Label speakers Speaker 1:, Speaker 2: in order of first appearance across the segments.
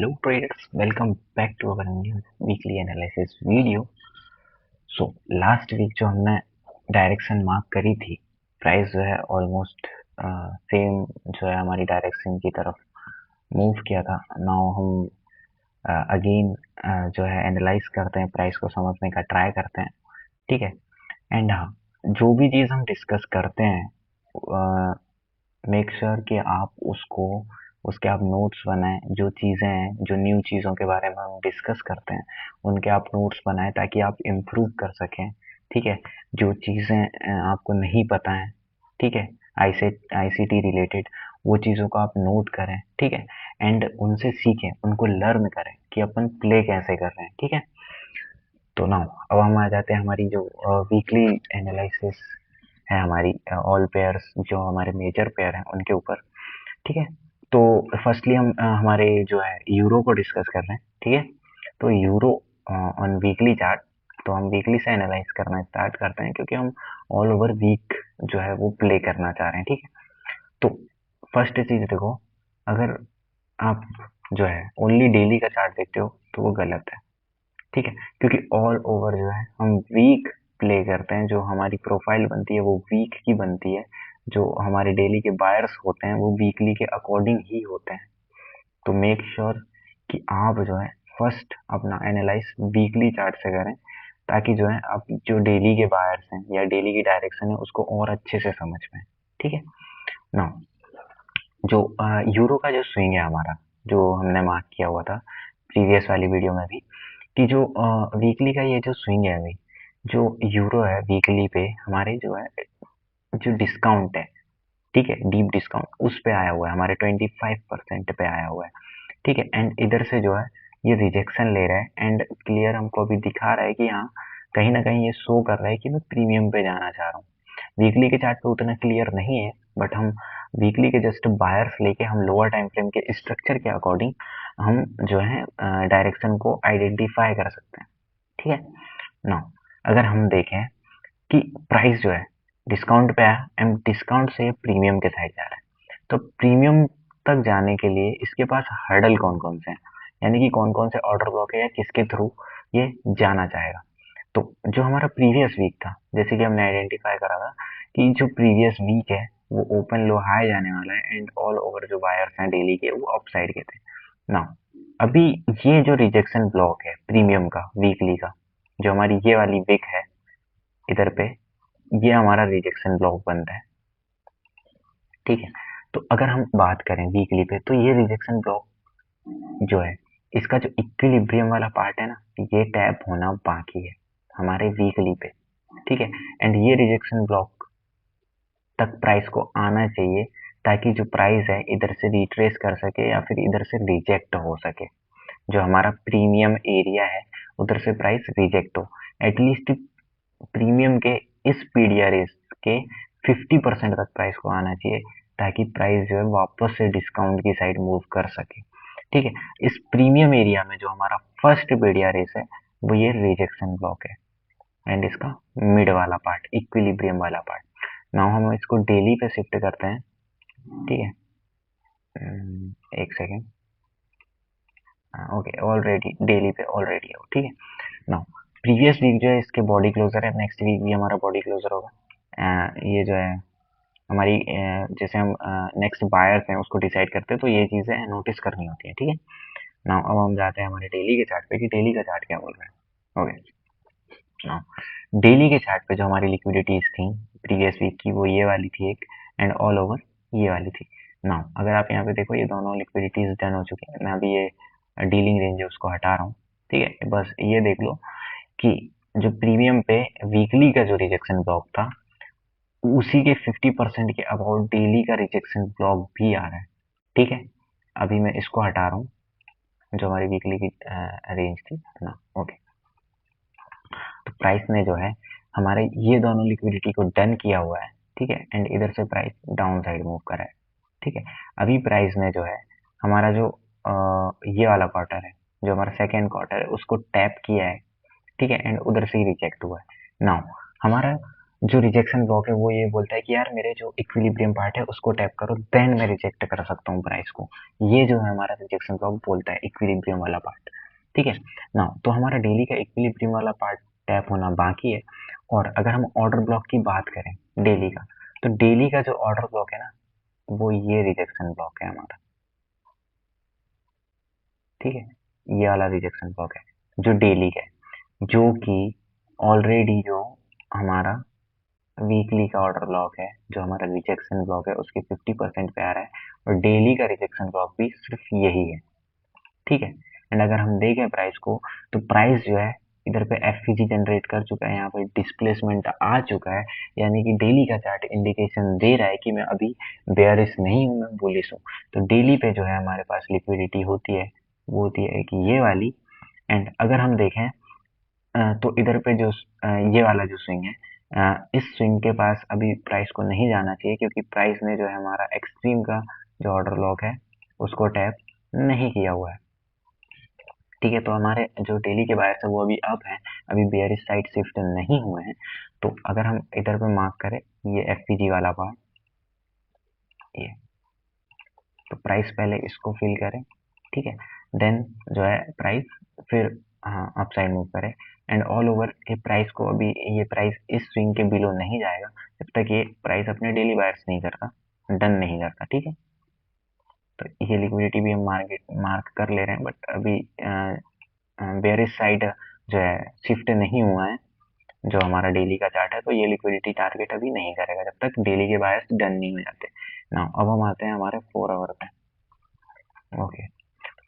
Speaker 1: Hello traders, welcome back to our new weekly analysis video. So last week जो हमने direction mark करी थी, price जो है ऑलमोस्ट सेम जो है हमारी डायरेक्शन की तरफ मूव किया था. नाउ हम अगेन जो है एनालाइज करते हैं, प्राइस को समझने का ट्राई करते हैं. ठीक है. एंड हाँ, जो भी चीज़ हम डिस्कस करते हैं मेक श्योर कि आप उसके आप नोट्स बनाएं. जो चीज़ें हैं, जो न्यू चीज़ों के बारे में हम डिस्कस करते हैं, उनके आप नोट्स बनाएं ताकि आप इम्प्रूव कर सकें. ठीक है. जो चीज़ें आपको नहीं पता हैं, ठीक है, आईसीटी रिलेटेड, वो चीज़ों को आप नोट करें. ठीक है. एंड उनसे सीखें, उनको लर्न करें कि अपन प्ले कैसे कर रहे हैं. ठीक है. तो नाउ अब हम आ जाते हैं हमारी जो वीकली एनालिसिस है, हमारी ऑल पेयर्स जो हमारे मेजर पेयर हैं उनके ऊपर. ठीक है. तो फर्स्टली हम हमारे जो है यूरो को डिस्कस कर रहे हैं. ठीक है. तो यूरो ऑन वीकली चार्ट, तो हम वीकली से एनालाइज करना स्टार्ट करते हैं क्योंकि हम ऑल ओवर वीक जो है वो प्ले करना चाह रहे हैं. ठीक है. तो फर्स्ट चीज देखो, अगर आप जो है ओनली डेली का चार्ट देखते हो तो वो गलत है. ठीक है. क्योंकि ऑल ओवर जो है हम वीक प्ले करते हैं. जो हमारी प्रोफाइल बनती है वो वीक की बनती है. जो हमारे डेली के बायर्स होते हैं वो वीकली के अकॉर्डिंग ही होते हैं. तो मेक श्योर कि आप जो है फर्स्ट अपना एनालाइज वीकली चार्ट से करें ताकि जो है आप जो डेली के बायर्स हैं या डेली की डायरेक्शन है उसको और अच्छे से समझ पाए. ठीक है. ना जो यूरो का जो स्विंग है हमारा, जो हमने मार्क किया हुआ था प्रीवियस वाली वीडियो में भी, कि जो वीकली का ये जो स्विंग है अभी, जो यूरो है वीकली पे हमारे जो है जो डिस्काउंट है, ठीक है, डीप डिस्काउंट उस पे आया हुआ है, हमारे 25% पे आया हुआ है. ठीक है. एंड इधर से जो है ये रिजेक्शन ले रहा है एंड क्लियर हमको अभी दिखा रहा है कि हाँ, कहीं ना कहीं ये शो कर रहा है कि मैं प्रीमियम पे जाना चाह रहा हूँ. वीकली के चार्ट पे उतना क्लियर नहीं है, बट हम वीकली के जस्ट बायर्स लेके हम लोअर टाइम फ्रेम के स्ट्रक्चर के अकॉर्डिंग हम जो है डायरेक्शन को आइडेंटिफाई कर सकते हैं. ठीक है. नाउ अगर हम देखें कि प्राइस जो है डिस्काउंट पे आया एंड डिस्काउंट से प्रीमियम के साइड जा रहा है, तो प्रीमियम तक जाने के लिए इसके पास हर्डल कौन कौन से हैं, यानी कि कौन कौन से ऑर्डर ब्लॉक है या किसके थ्रू ये जाना चाहेगा. तो जो हमारा प्रीवियस वीक था, जैसे कि हमने आइडेंटिफाई करा था कि जो प्रीवियस वीक है वो ओपन लो हाई जाने वाला है एंड ऑल ओवर जो बायर्स हैं डेली के वो अप साइड के थे. ना अभी ये जो रिजेक्शन ब्लॉक है प्रीमियम का वीकली का, जो हमारी ये वाली विक है इधर पे, ये हमारा रिजेक्शन ब्लॉक बनता है. ठीक है. तो अगर हम बात करें वीकली पे, तो ये रिजेक्शन ब्लॉक जो है, इसका जो इक्विलिब्रियम वाला पार्ट है ना, ये टैप होना बाकी है हमारे वीकली पे. ठीक है. एंड ये रिजेक्शन ब्लॉक तक प्राइस को आना चाहिए ताकि जो प्राइस है इधर से रिट्रेस कर सके या फिर इधर से रिजेक्ट हो सके. जो हमारा प्रीमियम एरिया है उधर से प्राइस रिजेक्ट हो. एटलीस्ट प्रीमियम के इस पीडीआरएस के 50% तक प्राइस को आना चाहिए ताकि प्राइस जो है वापस से डिस्काउंट की साइड मूव कर सके. ठीक है. इस प्रीमियम एरिया में जो हमारा फर्स्ट पीडीआरएस है वो ये रिजेक्शन ब्लॉक है एंड इसका मिड वाला पार्ट, इक्विलिब्रियम वाला पार्ट. नाउ हम इसको डेली पे शिफ्ट करते हैं. ठीक है. एक सेकेंड. ओके, ऑलरेडी डेली पे ऑलरेडी हो. ठीक है. नाउ प्रीवियस वीक जो है इसके बॉडी क्लोजर है, नेक्स्ट वीक भी हमारा बॉडी क्लोजर होगा. ये जो है हमारी जैसे हम नेक्स्ट बायर्स हैं उसको डिसाइड करते हैं, तो ये चीज़ें नोटिस करनी होती हैं. ठीक है. नाउ अब हम जाते हैं हमारे डेली के चार्ट पे कि डेली का चार्ट क्या बोल रहा है. ओके. नाउ डेली के चार्ट पे जो हमारी लिक्विडिटीज थी प्रीवियस वीक की, वो ये वाली थी एक एंड ऑल ओवर ये वाली थी. नाउ अगर आप यहाँ पे देखो ये दोनों लिक्विडिटीज डन हो चुकी है. मैं अभी ये डीलिंग रेंज है उसको हटा रहा हूँ. ठीक है. बस ये देख लो कि जो प्रीमियम पे वीकली का जो रिजेक्शन ब्लॉक था उसी के 50% के अबाउट डेली का रिजेक्शन ब्लॉक भी आ रहा है. ठीक है. अभी मैं इसको हटा रहा हूँ जो हमारी वीकली की रेंज थी ना. ओके. तो प्राइस ने जो है हमारे ये दोनों लिक्विडिटी को डन किया हुआ है. ठीक है. एंड इधर से प्राइस डाउन साइड मूव कर रहा है. ठीक है. अभी प्राइस ने जो है हमारा जो ये वाला क्वार्टर है, जो हमारा सेकेंड क्वार्टर है, उसको टैप किया है. ठीक है. एंड उधर से ही रिजेक्ट हुआ है. नाउ हमारा जो रिजेक्शन ब्लॉक है वो ये बोलता है कि यार मेरे जो इक्विलिब्रियम पार्ट है उसको टैप करो, देन मैं रिजेक्ट कर सकता हूँ प्राइस को। ये जो है हमारा रिजेक्शन ब्लॉक बोलता है, इक्विलिब्रियम वाला पार्ट। ठीक है ना, तो हमारा डेली का इक्विलिब्रियम वाला पार्ट टैप होना बाकी है। और अगर हम ऑर्डर ब्लॉक की बात करें डेली का, तो डेली का जो ऑर्डर ब्लॉक है ना, वो ये रिजेक्शन ब्लॉक है हमारा। ठीक है, ये वाला रिजेक्शन ब्लॉक है जो डेली का है, जो कि ऑलरेडी जो हमारा वीकली का ऑर्डर ब्लॉक है, जो हमारा रिजेक्शन ब्लॉक है, उसके 50% पे आ रहा है। और डेली का रिजेक्शन ब्लॉक भी सिर्फ यही है। ठीक है, एंड अगर हम देखें प्राइस को, तो प्राइस जो है इधर पे एफईजी जनरेट कर चुका है, यहाँ पे डिस्प्लेसमेंट आ चुका है, यानी कि डेली का चार्ट इंडिकेशन दे रहा है कि मैं अभी बेयरिश नहीं हूँ, मैं बुलिश हूँ। तो डेली पे जो है हमारे पास लिक्विडिटी होती है, वो होती है कि ये वाली। एंड अगर हम देखें तो इधर पे जो ये वाला जो स्विंग है, इस स्विंग के पास अभी प्राइस को नहीं जाना चाहिए, क्योंकि प्राइस ने जो है हमारा एक्सट्रीम का जो ऑर्डर लॉक है उसको टैप नहीं किया हुआ है। ठीक है, तो हमारे जो डेली के बायर्स है वो अभी अप है, अभी बेयरिश साइड शिफ्ट नहीं हुए हैं। तो अगर हम इधर पे मार्क करें ये एफपीजी वाला पार्ट, ये, तो प्राइस पहले इसको फिल करें। ठीक है, देन जो है प्राइस फिर हाँ अप साइड मूव करें। एंड ऑल ओवर के प्राइस को अभी ये प्राइस इस स्विंग के बिलो नहीं जाएगा जब तक ये प्राइस अपने डेली बायर्स नहीं करता, डन नहीं करता। ठीक है, तो ये लिक्विडिटी भी हम मार्केट मार्क कर ले रहे हैं, बट अभी बेयरिश साइड जो है शिफ्ट नहीं हुआ है जो हमारा डेली का चार्ट है, तो ये लिक्विडिटी टारगेट अभी नहीं करेगा जब तक डेली के बायर्स डन नहीं हो जाते ना। अब हम आते हैं हमारे 4 आवर पे। ओके,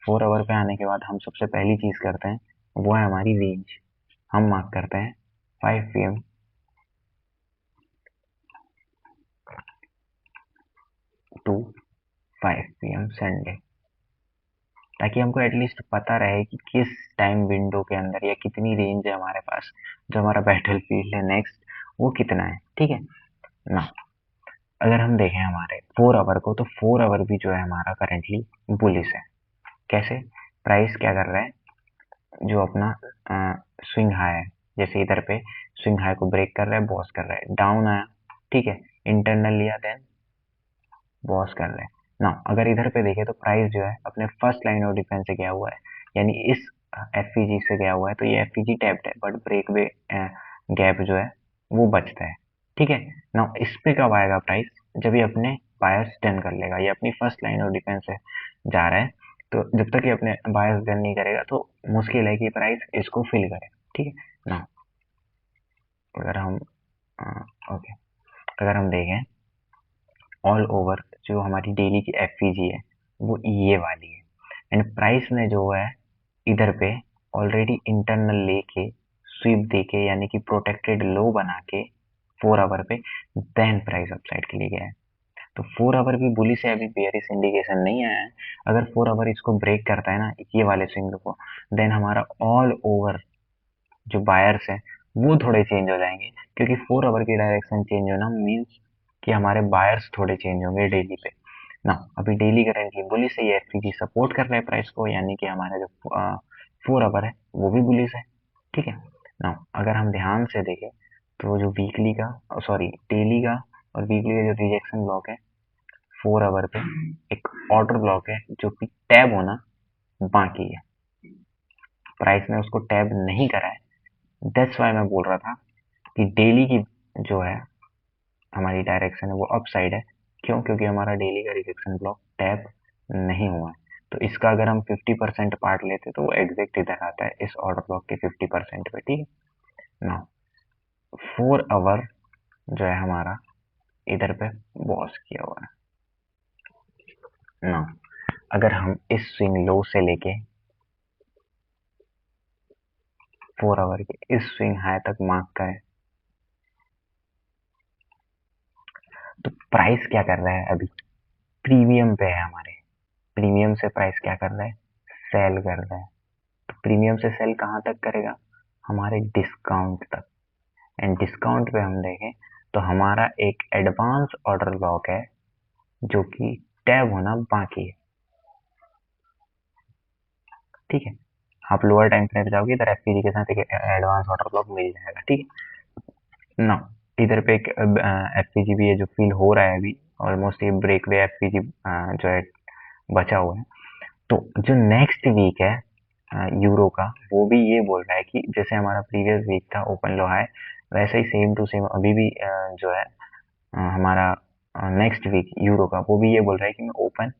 Speaker 1: 4 आवर पे आने के बाद हम सबसे पहली चीज करते हैं वो है हमारी रेंज। हम मार्क करते हैं 5 PM टू 5 PM संडे, ताकि हमको एटलीस्ट पता रहे कि किस टाइम विंडो के अंदर या कितनी रेंज है हमारे पास, जो हमारा बैटल फील्ड है नेक्स्ट वो कितना है। ठीक है ना, अगर हम देखें हमारे 4 आवर को, तो 4 आवर भी जो है हमारा करेंटली बुलिश है। कैसे, प्राइस क्या कर रहा है, जो अपना स्विंग हाई है, जैसे इधर पे स्विंग हाई को ब्रेक कर रहा है, बॉस कर रहा है, डाउन आया, ठीक है, इंटरनल लिया, देन बॉस कर रहा है ना। अगर इधर पे देखें तो प्राइस जो है अपने फर्स्ट लाइन ऑफ डिफेंस से गया हुआ है, यानी इस एफईजी से गया हुआ है, तो ये एफईजी टैप्ड है, बट ब्रेक वे गैप जो है वो बचता है। ठीक है ना, इस पे कब आएगा प्राइस, जब ये अपने बायर्स डन कर लेगा, ये अपनी फर्स्ट लाइन ऑफ डिफेंस से जा रहा है, तो जब तक ये अपने बायर्स डन नहीं करेगा तो मुश्किल है कि प्राइस इसको फिल करे। ठीक है ना, अगर हम ओके, अगर हम देखें ऑल ओवर जो हमारी डेली की एफईजी है वो ये वाली है, एंड प्राइस ने जो है इधर पे ऑलरेडी इंटरनल लेके स्वीप देके, यानी कि प्रोटेक्टेड लो बना के 4 आवर पे, देन प्राइस अपसाइड के लिए गया है। तो 4 आवर भी बुलिश से अभी बेयरिश इंडिकेशन नहीं आया है। अगर 4 आवर इसको ब्रेक करता है ना ये वाले स्विंग को, देन हमारा ऑल ओवर जो बायर्स है वो थोड़े चेंज हो जाएंगे, क्योंकि 4 आवर की डायरेक्शन चेंज होना मीन्स कि हमारे बायर्स थोड़े चेंज होंगे डेली पे ना। अभी डेली करेंटली बुलिश है, ये एफपीजी सपोर्ट कर रहा है प्राइस को, यानी कि हमारा जो 4 आवर है वो भी बुलिश है। ठीक है ना, अगर हम ध्यान से देखें तो जो वीकली का सॉरी डेली का और वीकली का जो रिजेक्शन ब्लॉक है 4 आवर पे, एक ऑर्डर ब्लॉक है जो कि टैब होना बाकी है, प्राइस ने उसको टैब नहीं करा है। दैट्स वाई मैं बोल रहा था कि डेली की जो है हमारी डायरेक्शन है वो अप साइड है। क्यों, क्योंकि हमारा डेली का रिजेक्शन ब्लॉक टैप नहीं हुआ है। तो इसका अगर हम 50% पार्ट लेते तो वो एग्जैक्ट इधर आता है इस ऑर्डर ब्लॉक के 50% पे। ठीक है ना, 4 आवर जो है हमारा इधर पे बॉस किया हुआ है ना। अगर हम इस स्विंग लो से लेके 4 आवर के इस स्विंग हाई तक मार्क करें, तो प्राइस क्या कर रहा है अभी, प्रीमियम पे है हमारे, प्रीमियम से प्राइस क्या कर रहा है, सेल कर रहा है। तो प्रीमियम से सेल कहाँ तक करेगा, हमारे डिस्काउंट तक। एंड डिस्काउंट पे हम देखें तो हमारा एक एडवांस ऑर्डर ब्लॉक है जो कि टैब होना बाकी है। ठीक है, आप लोअर टाइम फ्रेम पे जाओगे इधर एफपीजी के साथ एक एडवांस ऑर्डर ब्लॉक मिल जाएगा। ठीक है ना, इधर पे एक एफपीजी भी है जो फील हो रहा है अभी, ऑलमोस्ट ये ब्रेकवे एफपीजी जो है बचा हुआ है। तो जो नेक्स्ट वीक है यूरो का, वो भी ये बोल रहा है कि जैसे हमारा प्रीवियस वीक था ओपन लो हाई, वैसे ही सेम टू सेम अभी भी जो है हमारा नेक्स्ट वीक यूरो का वो भी ये बोल रहा है कि मैं ओपन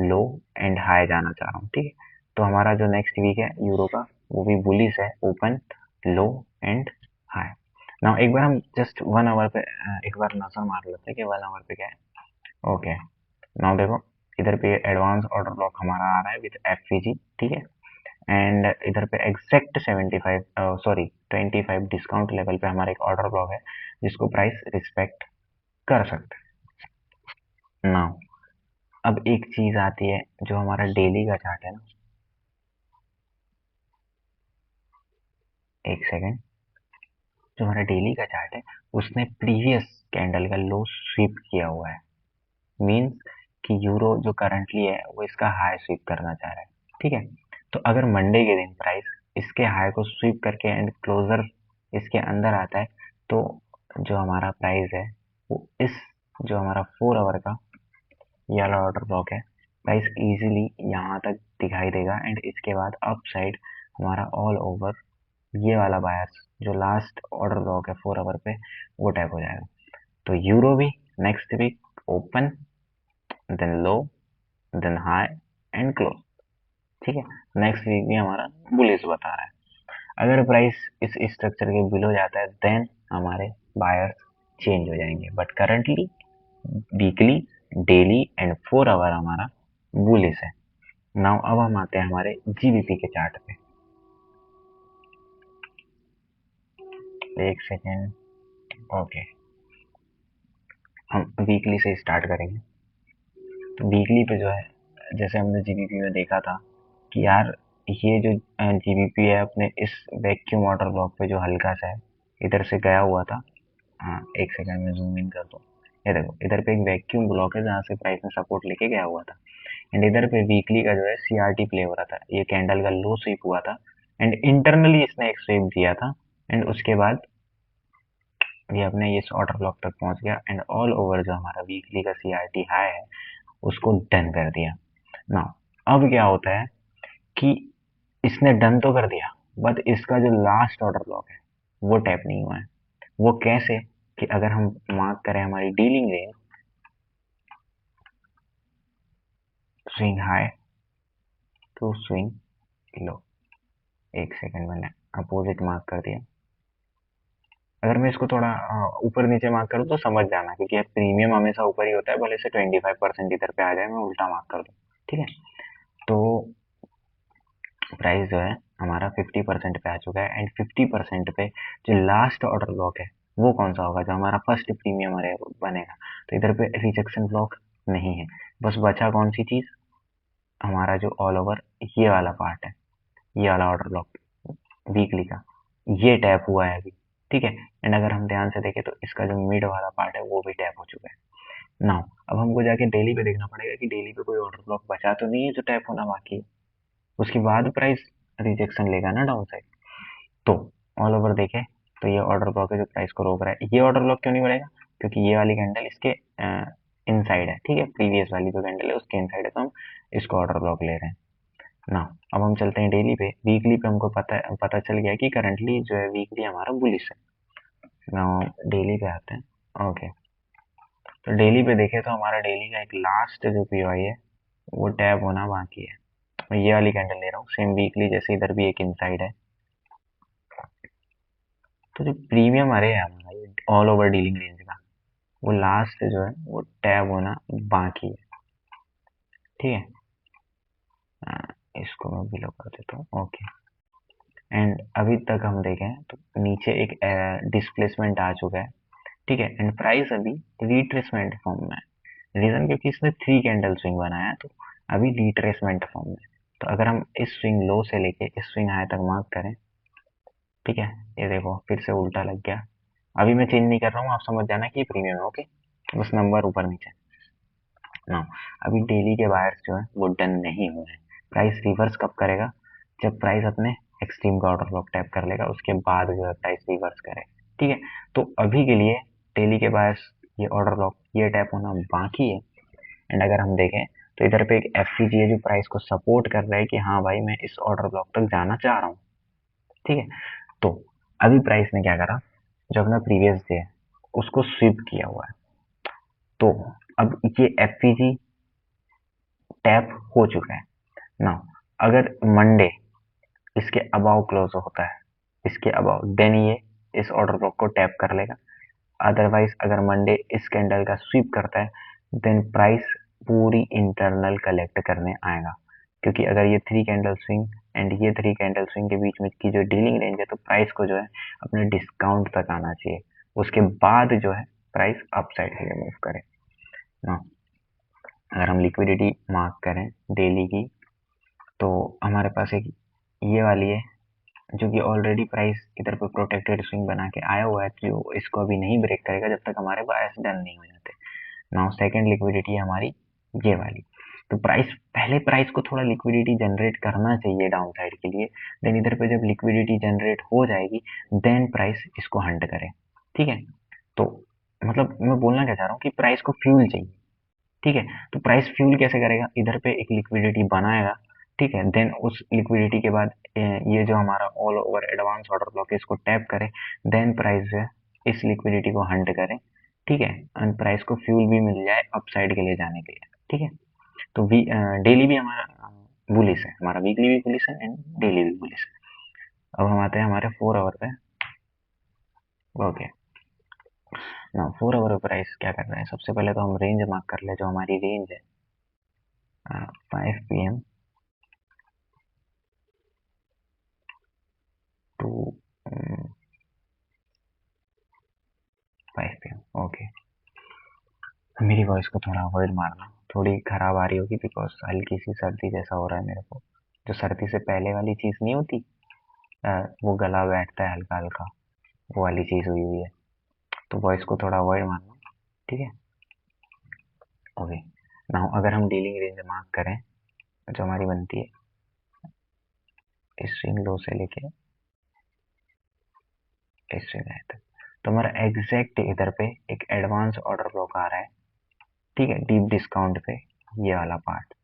Speaker 1: लो एंड हाई जाना चाह रहा हूँ। ठीक है, तो हमारा जो नेक्स्ट वीक है यूरो का वो भी बुलिश है, open low and high. Now एक बार हम जस्ट 1 आवर पे एक बार नजर मार लेते हैं कि 1 आवर पे क्या है। ओके, नाउ देखो इधर पे एडवांस ऑर्डर ब्लॉक हमारा आ रहा है विद एफवीजी। ठीक है, एंड इधर पे एग्जैक्ट 25 डिस्काउंट लेवल पे हमारा एक ऑर्डर ब्लॉक है जिसको प्राइस रिस्पेक्ट कर सकते हैं। नाउ अब एक चीज आती है जो हमारा डेली का चार्ट है ना, एक सेकेंड, जो हमारा डेली का चार्ट है उसने प्रीवियस कैंडल का लो स्वीप किया हुआ है। मींस कि यूरो जो करंटली है वो इसका हाई स्वीप करना चाह रहा है। ठीक है, तो अगर मंडे के दिन प्राइस इसके हाई को स्वीप करके एंड क्लोजर इसके अंदर आता है, तो जो हमारा प्राइस है वो इस जो हमारा 4 आवर का ये वाला ऑर्डर ब्लॉक है, प्राइस इजीली यहाँ तक दिखाई देगा एंड इसके बाद अप साइड हमारा ऑल ओवर ये वाला बायर्स जो लास्ट ऑर्डर ब्लॉक है 4 आवर पे वो टैप हो जाएगा। तो यूरो भी next week open then low then high and close. ठीक है, नेक्स्ट वीक भी हमारा बुलिश बता रहा है। अगर प्राइस इस स्ट्रक्चर के बिलो जाता है देन हमारे बायर्स चेंज हो जाएंगे, but currently weekly daily and 4 hour हमारा बुलिश है। नाउ अब हम आते हैं हमारे जीबीपी के चार्ट पे। एक सेकेंड, ओके, हम वीकली से स्टार्ट करेंगे। तो वीकली पे जो है जैसे हमने जीबीपी में देखा था कि यार ये जो जीबीपी है अपने इस वैक्यूम वाटर ब्लॉक पे जो हल्का सा है इधर से गया हुआ था। हाँ, एक सेकंड में जूम इन कर दो। ये देखो इधर पे एक वैक्यूम ब्लॉक है जहाँ से प्राइस में सपोर्ट लेके गया हुआ था एंड इधर पे वीकली का जो है सीआरटी प्ले हो रहा था, ये कैंडल का लो स्वीप हुआ था एंड इंटरनली इसने एक स्वीप दिया था एंड उसके बाद ये अपने इस ऑर्डर ब्लॉक तक पहुंच गया एंड ऑल ओवर जो हमारा वीकली का सीआरटी हाई है उसको डन कर दिया। ना अब क्या होता है कि इसने डन तो कर दिया बट इसका जो लास्ट ऑर्डर ब्लॉक है वो टैप नहीं हुआ है। वो कैसे कि अगर हम मार्क करें हमारी dealing range swing high to swing low, एक सेकंड मैंने अपोजिट मार्क कर दिया। अगर मैं इसको थोड़ा ऊपर नीचे मार्क करूँ तो समझ जाना, क्योंकि प्रीमियम हमेशा ऊपर ही होता है, भले से 25% इधर पे आ जाए मैं उल्टा मार्क कर दूँ। ठीक है, तो प्राइस जो है हमारा 50% पे आ चुका है एंड 50% पे जो लास्ट ऑर्डर ब्लॉक है वो कौन सा होगा, जो हमारा फर्स्ट प्रीमियम बनेगा। तो इधर पे रिजेक्शन ब्लॉक नहीं है, बस बचा कौन सी चीज, हमारा जो ऑल ओवर ये वाला पार्ट है, ये वाला ऑर्डर ब्लॉक वीकली का ये टैप हुआ है अभी। ठीक है, एंड अगर हम ध्यान से देखें तो इसका जो मिड वाला पार्ट है वो भी टैप हो चुका है। नाउ अब हमको जाके डेली पे देखना पड़ेगा कि डेली पे कोई ऑर्डर ब्लॉक बचा तो नहीं है जो टैप होना बाकी है, उसके बाद प्राइस रिजेक्शन लेगा ना डाउन साइड। तो ऑल ओवर देखें तो ये ऑर्डर ब्लॉक है जो प्राइस को रोक रहा है। ये ऑर्डर ब्लॉक क्यों नहीं बढ़ेगा, क्योंकि ये वाली कैंडल इसके इनसाइड है। ठीक है, प्रीवियस वाली जो कैंडल है उसके इनसाइड है, तो हम इसको ऑर्डर ब्लॉक ले रहे हैं ना। अब हम चलते हैं डेली पे। वीकली पे हमको पता चल गया कि करंटली जो है वीकली हमारा बुलिश है ना। डेली पे आते हैं। ओके, तो डेली पे देखें तो हमारा डेली का एक लास्ट जो पीओआई है वो टैप होना बाकी है। मैं ये वाली कैंडल ले रहा हूँ सेम वीकली जैसे, इधर भी एक इनसाइड है। तो जो प्रीमियम अरे है हमारा ऑल ओवर डीलिंग रेंज का वो लास्ट जो है वो टैब होना बाकी है। ठीक है, इसको मैं बिलो कर देता हूँ। ओके, एंड अभी तक हम देखें तो नीचे एक डिस्प्लेसमेंट आ चुका है। ठीक है, एंड प्राइस अभी रिट्रेसमेंट फॉर्म में है। रीजन क्योंकि इसने 3 कैंडल स्विंग बनाया है, तो अभी रिट्रेसमेंट फॉर्म में। तो अगर हम इस स्विंग लो से लेके इस स्विंग हाई तक मार्क करें, ठीक है, ये देखो फिर से उल्टा लग गया। अभी मैं चेंज नहीं कर रहा हूँ, आप समझ जाना कि ये प्रीमियम है। ओके, बस नंबर ऊपर नीचे ना। अभी डेली के बायर्स जो है वो डन नहीं हुए हैं। प्राइस रिवर्स कब करेगा, जब प्राइस अपने एक्सट्रीम का ऑर्डर ब्लॉक टैप कर लेगा, उसके बाद जो है प्राइस रिवर्स करे। ठीक है, तो अभी के लिए डेली के पास ये ऑर्डर ब्लॉक ये टैप होना बाकी है। एंड अगर हम देखें तो इधर पे एक एफपीजी है जो प्राइस को सपोर्ट कर रहा है कि हाँ भाई मैं इस ऑर्डर ब्लॉक तक जाना चाह रहा हूँ। ठीक है, तो अभी प्राइस ने क्या करा, जो अपना प्रीवियस डे है उसको स्वीप किया हुआ है। तो अब ये एफपीजी टैप हो चुका है ना। अगर मंडे इसके अबाव क्लोज होता है, इसके अबाव, देन ये इस ऑर्डर ब्लॉक को टैप कर लेगा। अदरवाइज अगर मंडे इस कैंडल का स्वीप करता है देन प्राइस पूरी इंटरनल कलेक्ट करने आएगा, क्योंकि अगर ये 3 कैंडल स्विंग एंड ये 3 कैंडल स्विंग के बीच में की जो डीलिंग रेंज है तो प्राइस को जो है अपने डिस्काउंट तक आना चाहिए, उसके बाद जो है प्राइस अपसाइड के लिए मूव करे ना। अगर हम लिक्विडिटी मार्क करें डेली की तो हमारे पास एक ये वाली है जो कि ऑलरेडी प्राइस इधर पे प्रोटेक्टेड स्विंग बना के आया हुआ है, जो इसको अभी नहीं ब्रेक करेगा जब तक हमारे बायस डन नहीं हो जाते। नाउ सेकंड लिक्विडिटी है हमारी ये वाली। तो पहले प्राइस को थोड़ा लिक्विडिटी जनरेट करना चाहिए डाउन साइड के लिए, देन इधर पे जब लिक्विडिटी जनरेट हो जाएगी देन प्राइस इसको हंट करे। ठीक है, तो मतलब मैं बोलना क्या चाह रहा हूँ कि प्राइस को फ्यूल चाहिए। ठीक है, तो प्राइस फ्यूल कैसे करेगा, इधर पे एक लिक्विडिटी बनाएगा। ठीक है, देन उस लिक्विडिटी के बाद ये जो हमारा all over advance order block है इसको टैप करे, देन प्राइस जो है इस लिक्विडिटी को हंट करे। ठीक है, एंड प्राइस को फ्यूल भी मिल जाए अपसाइड के लिए जाने के लिए। ठीक है, तो डेली भी हमारा बुलिश है, हमारा वीकली भी बुलिश है एंड डेली भी बुलिश है। अब हम आते हैं हमारे 4 आवर पे। ओके, ना 4 आवर प्राइस क्या कर रहा है, सबसे पहले तो हम रेंज मार्क कर ले, जो हमारी रेंज है 5 PM टू 5 PM। ओके, मेरी वॉइस को थोड़ा अवॉइड मारना, थोड़ी खराब आ रही होगी बिकॉज हल्की सी सर्दी जैसा हो रहा है मेरे को। जो सर्दी से पहले वाली चीज़ नहीं होती, वो गला बैठता है हल्का हल्का, वो वाली चीज़ हुई हुई है, तो वॉइस को थोड़ा अवॉइड मारना। ठीक है, ओके। नाउ अगर हम डीलिंग रेंज मार्क करें जो हमारी बनती है इस स्विंग लो से लेके इस स्विंग हाई तक, तो हमारा एग्जैक्ट इधर पे एक एडवांस ऑर्डर ब्लॉक आ रहा है। ठीक है, डीप डिस्काउंट पे ये वाला पार्ट।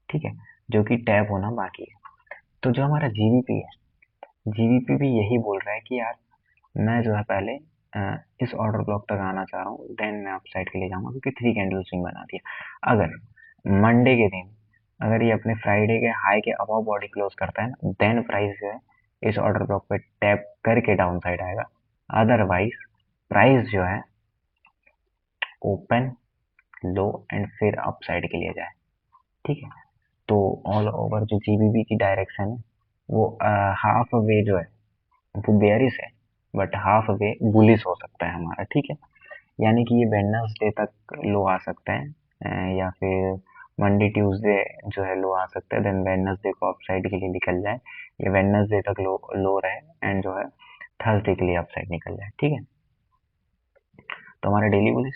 Speaker 1: ठीक है, जो कि टैप होना बाकी है। तो जो हमारा जीबीपी है, जीबीपी भी यही बोल रहा है कि यार मैं जो है पहले इस ऑर्डर ब्लॉक तक आना चाह रहा हूँ, देन मैं अपसाइड के लिए जाऊंगा, क्योंकि 3 कैंडल स्विंग बना दिया। अगर मंडे के दिन अगर ये अपने फ्राइडे के हाई के अबव बॉडी क्लोज करता है ना, देन प्राइस जो है इस ऑर्डर ब्लॉक पे टैप करके डाउन साइड आएगा। अदरवाइज प्राइस जो है ओपन लो एंड फिर अपसाइड के लिए जाए। ठीक है, तो ऑल ओवर जो जीबीबी की डायरेक्शन है वो हाफ वे जो है वो बेयरिश है, बट हाफ वे बुलिश हो सकता है हमारा। ठीक है, यानी कि ये वेडनेसडे तक लो आ सकता है, या फिर मंडे ट्यूसडे जो है लो आ सकता है, देन वेडनेसडे को अपसाइड के लिए निकल जाए, या वेडनेसडे तक लो लो रहे एंड जो है थर्सडे के लिए अपसाइड निकल जाए। ठीक है, तो हमारा daily bullish,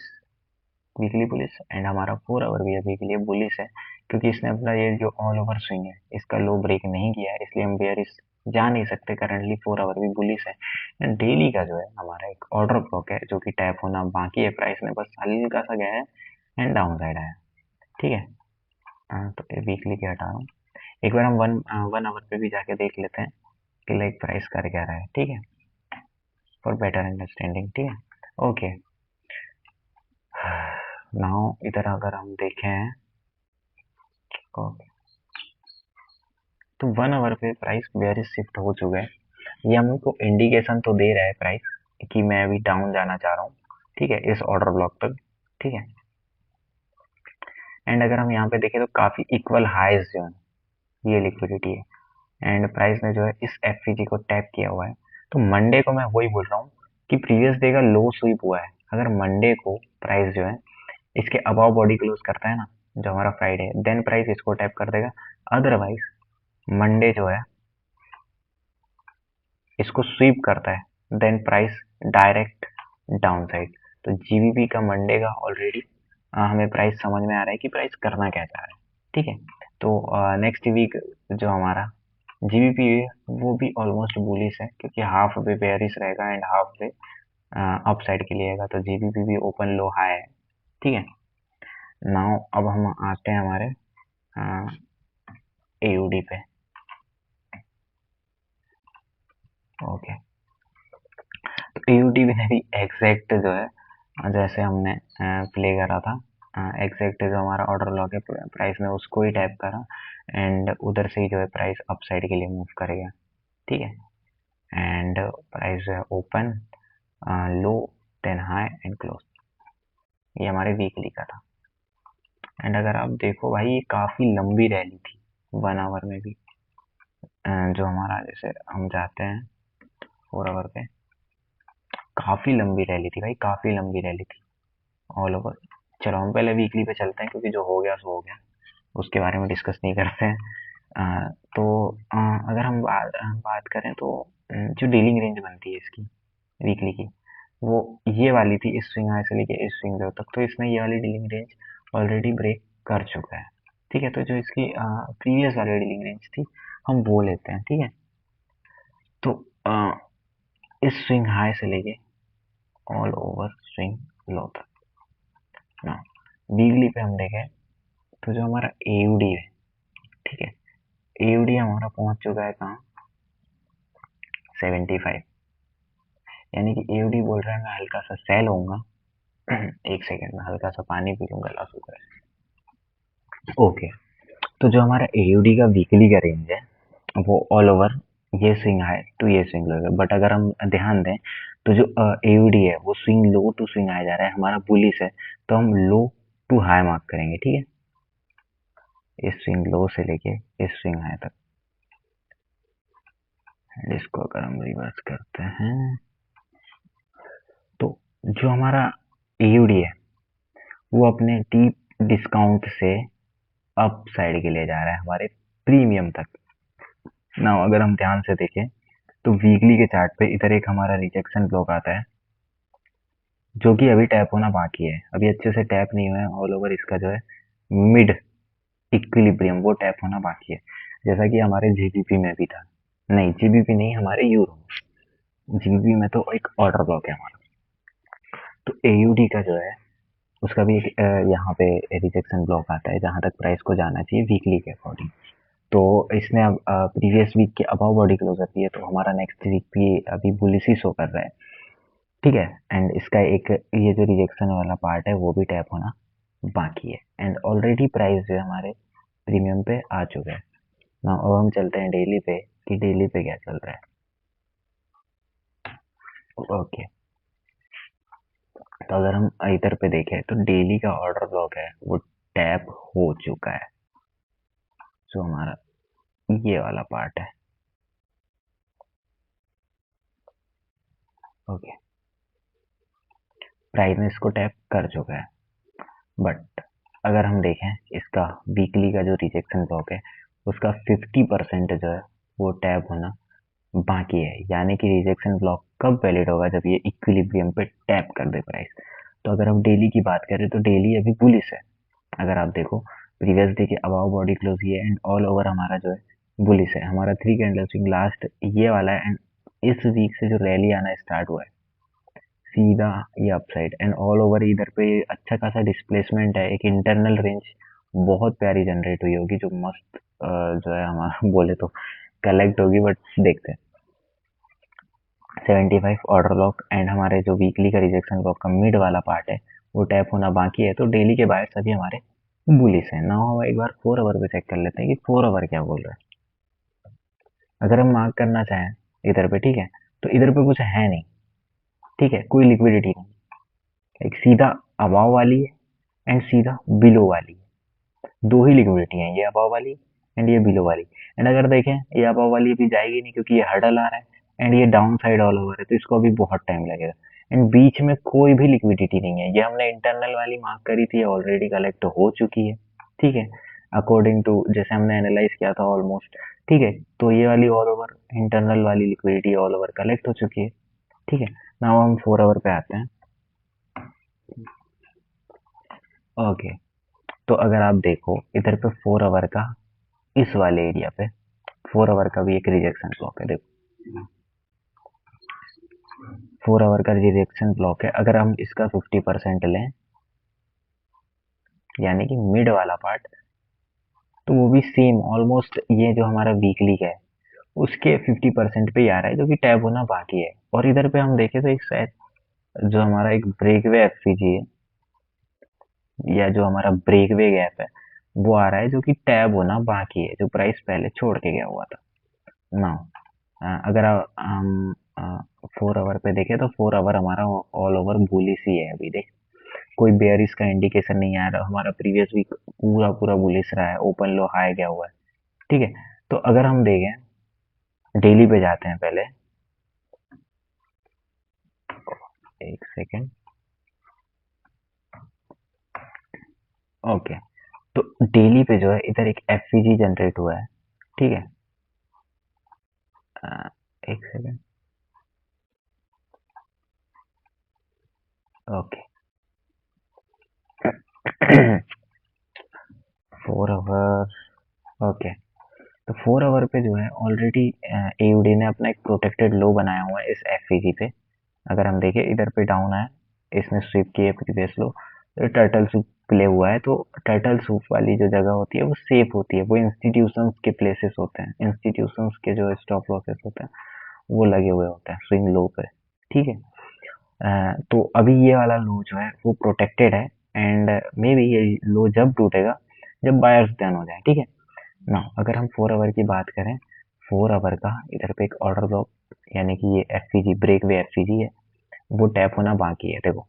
Speaker 1: weekly bullish and हमारा 4 आवर भी अभी के लिए बुलिश है, क्योंकि इसने अपना ये जो ऑल ओवर स्विंग है इसका लो ब्रेक नहीं किया है, इसलिए हम बेयरिश जा नहीं सकते। करंटली 4 आवर भी बुलिश है एंड डेली का जो है हमारा एक ऑर्डर ब्लॉक है जो कि टैप होना बाकी है, प्राइस में बस हल्का सा गया है एंड डाउन साइड आया। ठीक है, तो वीकली की हटा रहा हूँ। एक बार हम 1 आवर पे भी जाके देख लेते हैं कि लाइक प्राइस कर क्या रहा है। ठीक है, फॉर बेटर अंडरस्टैंडिंग। ठीक है, ओके। नाउ इधर अगर हम देखें तो 1 आवर पे प्राइस बेयरिश शिफ्ट हो चुका है, ये हमको इंडिकेशन तो दे रहा है प्राइस कि मैं अभी डाउन जाना चाह रहा हूँ। ठीक है, इस ऑर्डर ब्लॉक तक। ठीक है, एंड अगर हम यहाँ पे देखें तो काफी इक्वल हाईज जो है ये लिक्विडिटी है एंड प्राइस ने जो है इस एफईजी को टैप किया हुआ है। तो मंडे को मैं वही बोल रहा हूँ कि प्रीवियस डे का लो स्वीप हुआ है, अगर मंडे को प्राइस जो है इसके अबाव बॉडी क्लोज करता है ना, जो हमारा फ्राइडे है, देन प्राइस इसको टैप कर देगा। अदरवाइज मंडे जो है इसको स्वीप करता है then price direct down side. तो जीबीपी का मंडे का ऑलरेडी हमें प्राइस समझ में आ रहा है कि प्राइस करना क्या चाह रहा है। ठीक है, तो नेक्स्ट वीक जो हमारा जीबीपी है वो भी ऑलमोस्ट बुलिश है, क्योंकि हाफ वे बेयरिश रहेगा and half way up side के लिए आएगा, तो जीबीपी भी ओपन लो हाई है, ठीक है। नाउ अब हम आते हैं हमारे एयूडी पे। ओके, तो एयूडी में भी एग्जैक्ट जो है जैसे हमने प्ले करा था, एग्जैक्ट जो हमारा ऑर्डर लॉक है प्राइस में उसको ही टैप करा एंड उधर से ही जो है प्राइस अप साइड के लिए मूव करेगा, ठीक है। एंड प्राइस जो है open low then high and close, ये हमारे वीकली का था। एंड अगर आप देखो भाई, ये काफ़ी लंबी रैली थी 1 आवर में भी। जो हमारा जैसे हम जाते हैं 4 आवर पे, काफ़ी लंबी रैली थी भाई, काफ़ी लंबी रैली थी ऑल ओवर। चलो हम पहले वीकली पे चलते हैं, क्योंकि जो हो गया सो हो गया, उसके बारे में डिस्कस नहीं करते हैं। तो अगर हम बात करें तो जो डीलिंग रेंज बनती है इसकी वीकली की, वो ये वाली थी, इस स्विंग हाई से लेके इस स्विंग लो तक। तो इसमें ये वाली डीलिंग रेंज ऑलरेडी ब्रेक कर चुका है, ठीक है। तो जो इसकी प्रीवियस वाली डीलिंग रेंज थी हम वो लेते हैं, ठीक है। तो इस स्विंग हाई से लेके ऑल ओवर स्विंग लो तक ना, वीकली पे हम देखें तो जो हमारा एयूडी है, ठीक है, एयूडी हमारा पहुंच चुका है कहाँ, 75। यानी कि एयूडी बोल रहा है मैं हल्का सा सेल होऊंगा। एक सेकेंड में हल्का सा पानी पी लूंगा, गला सूख रहा है। ओके, तो जो हमारा एयूडी का वीकली का रेंज है वो ऑल ओवर ये स्विंग हाई टू ये स्विंग लो है। बट अगर हम ध्यान दें तो जो एयूडी है वो swing low to swing high जा रहा है, हमारा बुलिश है, तो हम लो टू हाई मार्क करेंगे, ठीक है। इस स्विंग लो से लेके इस स्विंग हाई तक। इसको अगर हम रिवर्स करते हैं तो जो हमारा एयूडी है वो अपने डीप डिस्काउंट से अप साइड के लिए जा रहा है हमारे प्रीमियम तक ना। अगर हम ध्यान से देखें तो वीकली के चार्ट पे इधर एक हमारा रिजेक्शन ब्लॉक आता है, जो कि अभी टैप होना बाकी है, अभी अच्छे से टैप नहीं हुआ है। ऑल ओवर इसका जो है मिड इक्विलिब्रियम वो टैप होना बाकी है, जैसा कि हमारे जीबीपी में भी था। नहीं, जीबीपी नहीं, हमारे यूरो। जीबीपी में तो एक ऑर्डर ब्लॉक है हमारा। तो एयूडी का जो है उसका भी एक यहाँ पे रिजेक्शन ब्लॉक आता है, जहाँ तक प्राइस को जाना चाहिए वीकली के अकॉर्डिंग। तो इसने अब प्रीवियस वीक के अबाव बॉडी क्लोजर दी है, तो हमारा नेक्स्ट वीक भी अभी बुलिश ही शो कर रहा है, ठीक है। एंड इसका एक ये जो रिजेक्शन वाला पार्ट है वो भी टैप होना बाकी है। एंड ऑलरेडी प्राइस जो है हमारे प्रीमियम पे आ चुका है ना। अब हम चलते हैं डेली पे कि डेली पे क्या चल रहा है। ओके, तो अगर हम इधर पे देखें तो डेली का ऑर्डर ब्लॉक है वो टैप हो चुका है, जो हमारा ये वाला पार्ट है। ओके, प्राइस ने इसको टैप कर चुका है। बट अगर हम देखें इसका वीकली का जो रिजेक्शन ब्लॉक है उसका 50% जो है वो टैप होना बाकी है। यानी कि रिजेक्शन ब्लॉक कब वैलिड होगा, जब ये इक्विलिब्रियम पे टैप कर दे प्राइस। तो अगर हम डेली की बात करें तो डेली अभी बुलिश है। अगर आप देखो प्रीवियस डे के अबाव बॉडी क्लोज ये एंड ऑल ओवर हमारा जो है बुलिश है। हमारा 3 कैंडल स्विंग लास्ट ये वाला है, एंड इस वीक से जो रैली आना स्टार्ट हुआ है सीधा ये अपसाइड एंड ऑल ओवर इधर पे अच्छा खासा डिस्प्लेसमेंट है। एक इंटरनल रेंज बहुत प्यारी जनरेट हुई होगी, जो मस्त जो है हमारा बोले तो कलेक्ट होगी। बट देखते हैं 75 ऑर्डर लॉक एंड हमारे जो वीकली का रिजेक्शन ब्लॉक का मिड वाला पार्ट है वो टैप होना बाकी है। तो डेली के बायर्स अभी हमारे बुलिश है ना। हो एक बार 4 आवर पे चेक कर लेते हैं कि 4 आवर क्या बोल रहा है। अगर हम मार्क करना चाहें इधर पे, ठीक है, तो इधर पे कुछ है नहीं, ठीक है, कोई लिक्विडिटी नहीं। एक सीधा अबाव वाली है एंड सीधा बिलो वाली है, दो ही लिक्विडिटी है, ये अबाव वाली एंड ये बिलो वाली। एंड अगर देखें ये अबाव वाली अभी जाएगी नहीं, क्योंकि ये हर्डल आ रहा है एंड ये डाउन साइड ऑल ओवर है, तो इसको अभी बहुत टाइम लगेगा। एंड बीच में कोई भी लिक्विडिटी नहीं है, ये हमने इंटरनल वाली मार्क करी थी, ऑलरेडी कलेक्ट हो चुकी है, ठीक है, अकॉर्डिंग टू जैसे हमने एनालाइज किया था ऑलमोस्ट, ठीक है। तो ये वाली ऑल ओवर इंटरनल वाली लिक्विडिटी ऑल ओवर कलेक्ट हो चुकी है, ठीक है। नाउ हम 4 आवर पे आते हैं। ओके, तो अगर आप देखो इधर पे 4 आवर का इस वाले एरिया पे 4 आवर का भी एक रिजेक्शन ब्लॉक है, देखो 4 आवर का रिजेक्शन ब्लॉक है, अगर हम इसका 50% लें यानी कि मिड वाला पार्ट, तो वो भी सेम ऑलमोस्ट ये जो हमारा वीकली का है उसके 50% पे ही आ रहा है, जो कि टैब होना बाकी है। और इधर पे हम देखें तो एक शायद जो हमारा एक ब्रेकवे एफसीजी है या जो हमारा ब्रेकवे गैप है वो आ रहा है, जो कि टैब होना बाकी है, जो प्राइस पहले छोड़ के गया हुआ था ना। अगर हम 4 आवर पे देखें तो 4 आवर हमारा ऑल ओवर बुलिश ही है। अभी देख कोई बेयरिश का इंडिकेशन नहीं आ रहा, हमारा प्रीवियस वीक पूरा पूरा बुलिश रहा है, ओपन लो हाई गया हुआ है। ठीक है, तो अगर हम देखें डेली पे जाते हैं पहले, एक सेकेंड। ओके, तो डेली पे जो है इधर एक एफवीजी जनरेट हुआ है। ठीक है, एक सेकेंड। Okay 4 our. ओके, तो 4 आवर पे जो है ऑलरेडी एयूडी ने अपना एक प्रोटेक्टेड लो बनाया हुआ है इस एफवीजी पे। अगर हम देखें इधर पे डाउन है, इसने स्विप की है प्रीवियस लो, तो टर्टल सूप प्ले हुआ है। तो टर्टल सूप वाली जो जगह होती है वो सेफ होती है, वो इंस्टीट्यूशंस के प्लेसेस होते हैं, इंस्टीट्यूशंस के जो स्टॉप लॉसेस होते हैं वो लगे हुए होते हैं स्विंग लो पे। ठीक है, तो अभी ये वाला लो जो है वो प्रोटेक्टेड है, एंड मे बी ये लो जब टूटेगा जब बायर्स डन हो जाए। ठीक है ना, अगर हम 4 आवर की बात करें, 4 आवर का इधर पे एक ऑर्डर ब्लॉक यानी कि ये एफसीजी ब्रेकवे एफसीजी है, वो टैप होना बाकी है। देखो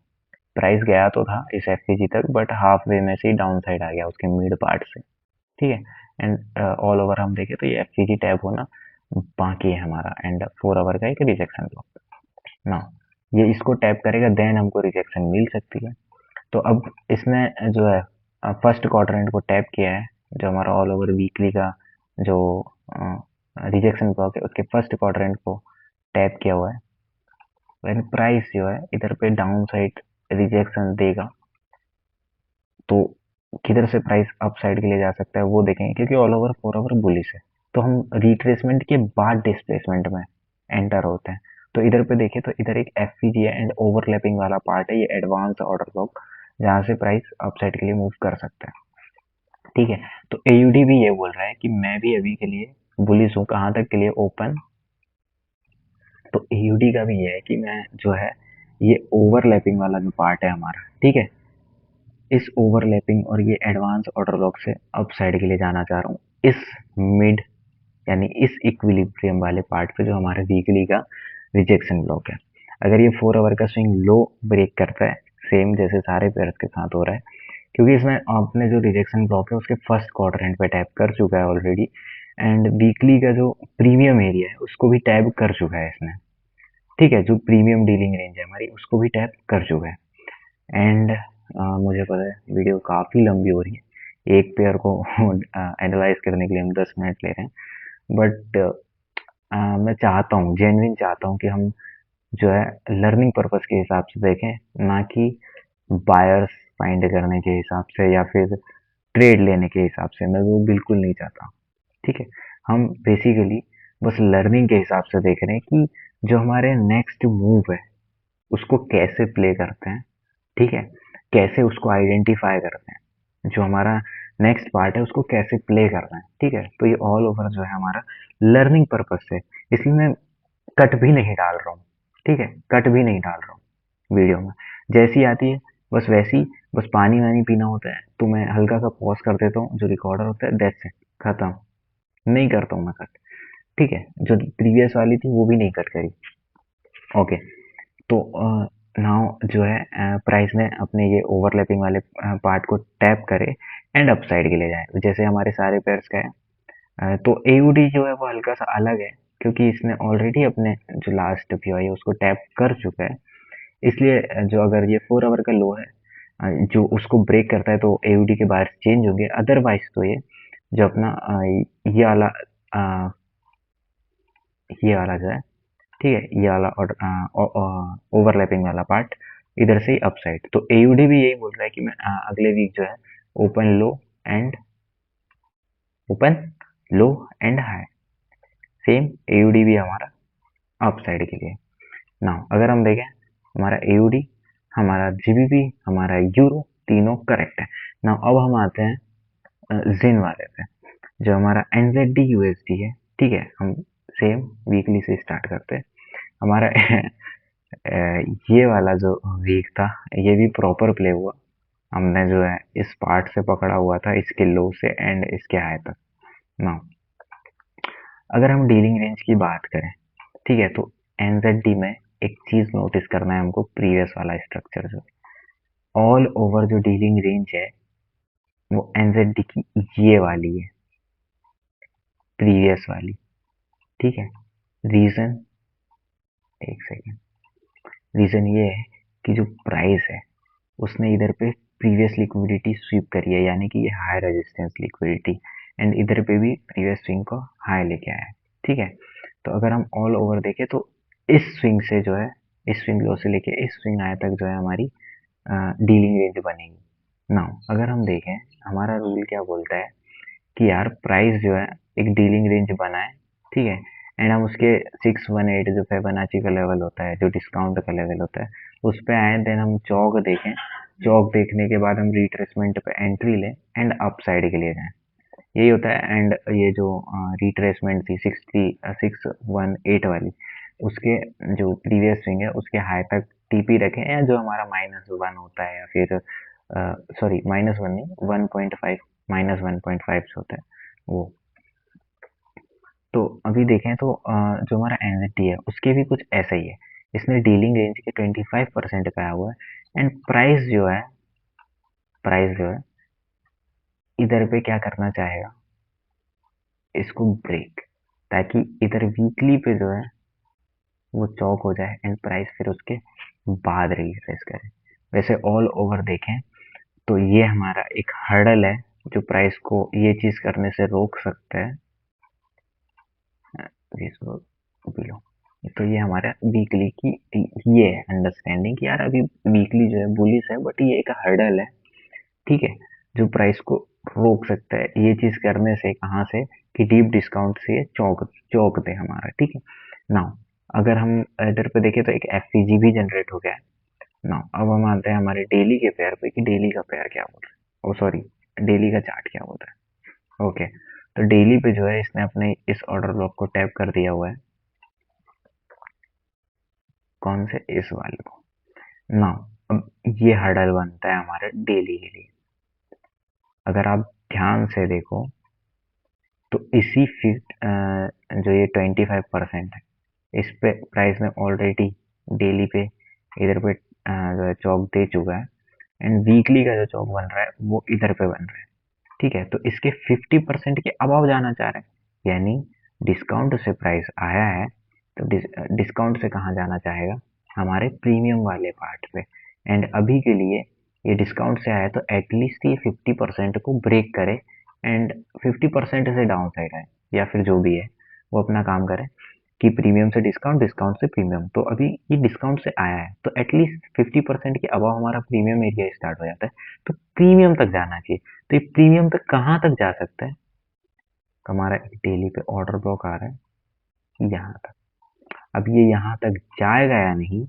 Speaker 1: प्राइस गया तो था इस एफसीजी तक, बट हाफ वे में से ही डाउन साइड आ गया उसके मिड पार्ट से। ठीक है, एंड ऑल ओवर हम देखें तो ये एफसीजी टैप होना बाकी है हमारा, एंड 4 आवर का एक रिजेक्शन ब्लॉक ना, ये इसको टैप करेगा देन हमको रिजेक्शन मिल सकती है। तो अब इसने जो है फर्स्ट क्वाड्रेंट को टैप किया है, जो हमारा ऑल ओवर वीकली का जो रिजेक्शन ब्लॉक है उसके फर्स्ट क्वाड्रेंट को टैप किया हुआ है। वैन प्राइस जो है इधर पे डाउन साइड रिजेक्शन देगा तो किधर से प्राइस अप साइड के लिए जा सकता है वो देखेंगे, क्योंकि ऑल ओवर 4 आवर बुलिश है। तो हम रिट्रेसमेंट के बाद डिस्प्लेसमेंट में एंटर होते हैं। तो इधर पे देखें तो इधर एक एफवीजी है एंड ओवरलैपिंग वाला पार्ट है, ये एडवांस ऑर्डर ब्लॉक जहाँ से प्राइस अप साइड के लिए मूव कर सकता है। ठीक है, तो एयूडी भी ये बोल रहा है कि मैं भी अभी के लिए बुलिश हूँ, कहाँ तक के लिए ओपन। तो एयूडी का भी ये है कि मैं जो है ये ओवरलैपिंग वाला जो पार्ट है हमारा, ठीक है, इस ओवरलैपिंग और ये एडवांस ऑर्डर ब्लॉक से अप साइड के लिए जाना चाह रहा हूँ, इस मिड यानी इस इक्विलिब्रियम वाले पार्ट पे जो हमारे वीकली का रिजेक्शन ब्लॉक है। अगर ये 4 आवर का स्विंग लो ब्रेक करता है सेम जैसे सारे पेयर्स के साथ हो रहा है, क्योंकि इसमें आपने जो रिजेक्शन ब्लॉक है उसके फर्स्ट क्वाड्रेंट पे टैप कर चुका है ऑलरेडी, एंड वीकली का जो प्रीमियम एरिया है उसको भी टैप कर चुका है इसने। ठीक है, जो प्रीमियम डीलिंग रेंज है हमारी उसको भी टैप कर चुका है। एंड मुझे पता है वीडियो काफ़ी लंबी हो रही है, एक पेयर को एनालाइज करने के लिए हम 10 मिनट ले रहे हैं, बट मैं चाहता हूँ, जेन्युइन चाहता हूँ कि हम जो है लर्निंग पर्पस के हिसाब से देखें, ना कि बायर्स फाइंड करने के हिसाब से या फिर ट्रेड लेने के हिसाब से। मैं वो बिल्कुल नहीं चाहता। ठीक है, हम बेसिकली बस लर्निंग के हिसाब से देख रहे हैं कि जो हमारे नेक्स्ट मूव है उसको कैसे प्ले करते हैं। ठीक है, कैसे उसको आइडेंटिफाई करते हैं, जो हमारा नेक्स्ट पार्ट है उसको कैसे प्ले करना है। ठीक है, तो ये ऑल ओवर जो है हमारा लर्निंग पर्पस से, इसलिए मैं कट भी नहीं डाल रहा हूँ। ठीक है, कट भी नहीं डाल रहा हूँ वीडियो में, जैसी आती है बस वैसी। बस पानी वानी पीना होता है तो मैं हल्का सा पॉज कर देता हूँ, जो रिकॉर्डर होता है दैट्स इट, खत्म। नहीं करता हूँ मैं कट। ठीक है, जो प्रीवियस वाली थी वो भी नहीं कट करी। ओके, तो नाउ जो है प्राइस ने अपने ये ओवरलैपिंग वाले पार्ट को टैप करे एंड अप साइड के ले जाए, जैसे हमारे सारे पेयर्स का है। तो एयूडी जो है वो हल्का सा अलग है, क्योंकि इसने ऑलरेडी अपने जो लास्ट पीओ है उसको टैप कर चुका है। इसलिए जो अगर ये 4 आवर का लो है जो उसको ब्रेक करता है तो एयूडी के बाहर चेंज होंगे, अदरवाइज तो ये जो अपना ये वाला अ, ये वाला जो है, ठीक है, ये वाला ओवरलैपिंग वाला पार्ट इधर से ही अप साइड। तो एयूडी भी यही बोल रहा है कि मैं अगले वीक जो है open low and open low and high, same AUD भी हमारा अप साइड के लिए। नाउ अगर हम देखें हमारा एयूडी, हमारा जीबीपी, हमारा यूरो तीनों करेक्ट है। नाउ अब हम आते हैं जिन वाले पे, जो हमारा एनजेडी यूएसडी है। ठीक है, हम सेम वीकली से स्टार्ट करते हैं। हमारा ये वाला जो वीक था ये भी प्रॉपर प्ले हुआ। हमने जो है इस पार्ट से पकड़ा हुआ था, इसके लो से एंड इसके हाई तक। नाउ अगर हम डीलिंग रेंज की बात करें, ठीक है, तो एनजेडी में एक चीज नोटिस करना है हमको, प्रीवियस वाला स्ट्रक्चर जो ऑल ओवर जो डीलिंग रेंज है वो एनजेडी की ये वाली है, प्रीवियस वाली। ठीक है, रीजन, एक सेकेंड, रीजन ये है कि जो प्राइस है उसने इधर पे प्रीवियस लिक्विडिटी स्वीप करी है, यानी कि ये हाई रेजिस्टेंस लिक्विडिटी, एंड इधर पे भी प्रीवियस स्विंग को हाई लेके आया है। ठीक है, तो अगर हम ऑल ओवर देखें तो इस स्विंग से जो है, इस स्विंग लो से लेके इस स्विंग आए तक जो है हमारी डीलिंग रेंज बनेगी। नाउ अगर हम देखें हमारा रूल क्या बोलता है कि यार प्राइस जो है एक डीलिंग रेंज बनाए, ठीक है, एंड हम उसके 618 जो फिबोनाची का लेवल होता है, जो डिस्काउंट का लेवल होता है, उस पे आए, देन हम चौक देखें, चौक देखने के बाद हम रिट्रेसमेंट पे एंट्री लें एंड अप साइड के लिए जाएं। यही होता है। एंड ये जो रिट्रेसमेंट थी 618 वाली, उसके जो प्रीवियस स्विंग है उसके हाई तक टीपी रखें, या जो हमारा -1 होता है, या फिर सॉरी -1 नहीं, 1.5, -1.5 होता है वो। तो अभी देखें तो जो हमारा एनजेटी है उसके भी कुछ ऐसा ही है, इसने डीलिंग रेंज के 25% पे आया हुआ है, एंड प्राइस जो है इधर पे क्या करना चाहेगा, इसको ब्रेक, ताकि इधर वीकली पे जो है वो चौक हो जाए एंड प्राइस फिर उसके बाद रिट्रेस करे। वैसे ऑल ओवर देखें तो ये हमारा एक हर्डल है जो प्राइस को ये चीज करने से रोक सकता है, बिलो। तो ये हमारा वीकली की ये है अंडरस्टैंडिंग कि यार अभी वीकली जो है बुलिश है, बट ये एक हर्डल है, ठीक है, जो प्राइस को रोक सकता है ये चीज करने से, कहाँ से, कि डीप डिस्काउंट से चौक चौक दे हमारा। ठीक है, नाउ अगर हम इधर पे देखें तो एक एफसीजी भी जनरेट हो गया है। नाउ अब हम आते हैं हमारे डेली के पेयर पे कि डेली का पेयर क्या बोल रहा है, ओ सॉरी, डेली का चार्ट क्या बोल रहा है। ओके, तो डेली पे जो है इसने अपने इस ऑर्डर ब्लॉक को टैप कर दिया हुआ है, कौन से, इस वाले को। नाउ अब ये हर्डल बनता है हमारे डेली के लिए। अगर आप ध्यान से देखो तो इसी फिट जो ये 25% है, इस पे प्राइस में ऑलरेडी डेली पे इधर पे जो है चौक दे चुका है, एंड वीकली का जो चौक बन रहा है वो इधर पे बन रहा है। ठीक है, तो इसके 50% के अबव जाना चाह रहे हैं, यानी डिस्काउंट से प्राइस आया है, तो डिस्काउंट से कहाँ जाना चाहेगा, हमारे प्रीमियम वाले पार्ट पे। एंड अभी के लिए ये डिस्काउंट से आया, तो एटलीस्ट ये 50% को ब्रेक करे एंड 50% से डाउन साइड आए, या फिर जो भी है वो अपना काम करे कि प्रीमियम से डिस्काउंट, डिस्काउंट से प्रीमियम। तो अभी ये डिस्काउंट से आया है तो एटलीस्ट 50% के अबव हमारा प्रीमियम एरिया स्टार्ट हो जाता है, तो प्रीमियम तक जाना चाहिए। तो ये प्रीमियम तक कहाँ तक जा सकता है, तो हमारा डेली पे ऑर्डर ब्लॉक आ रहा है यहाँ तक। अब ये यहाँ तक जाएगा या नहीं,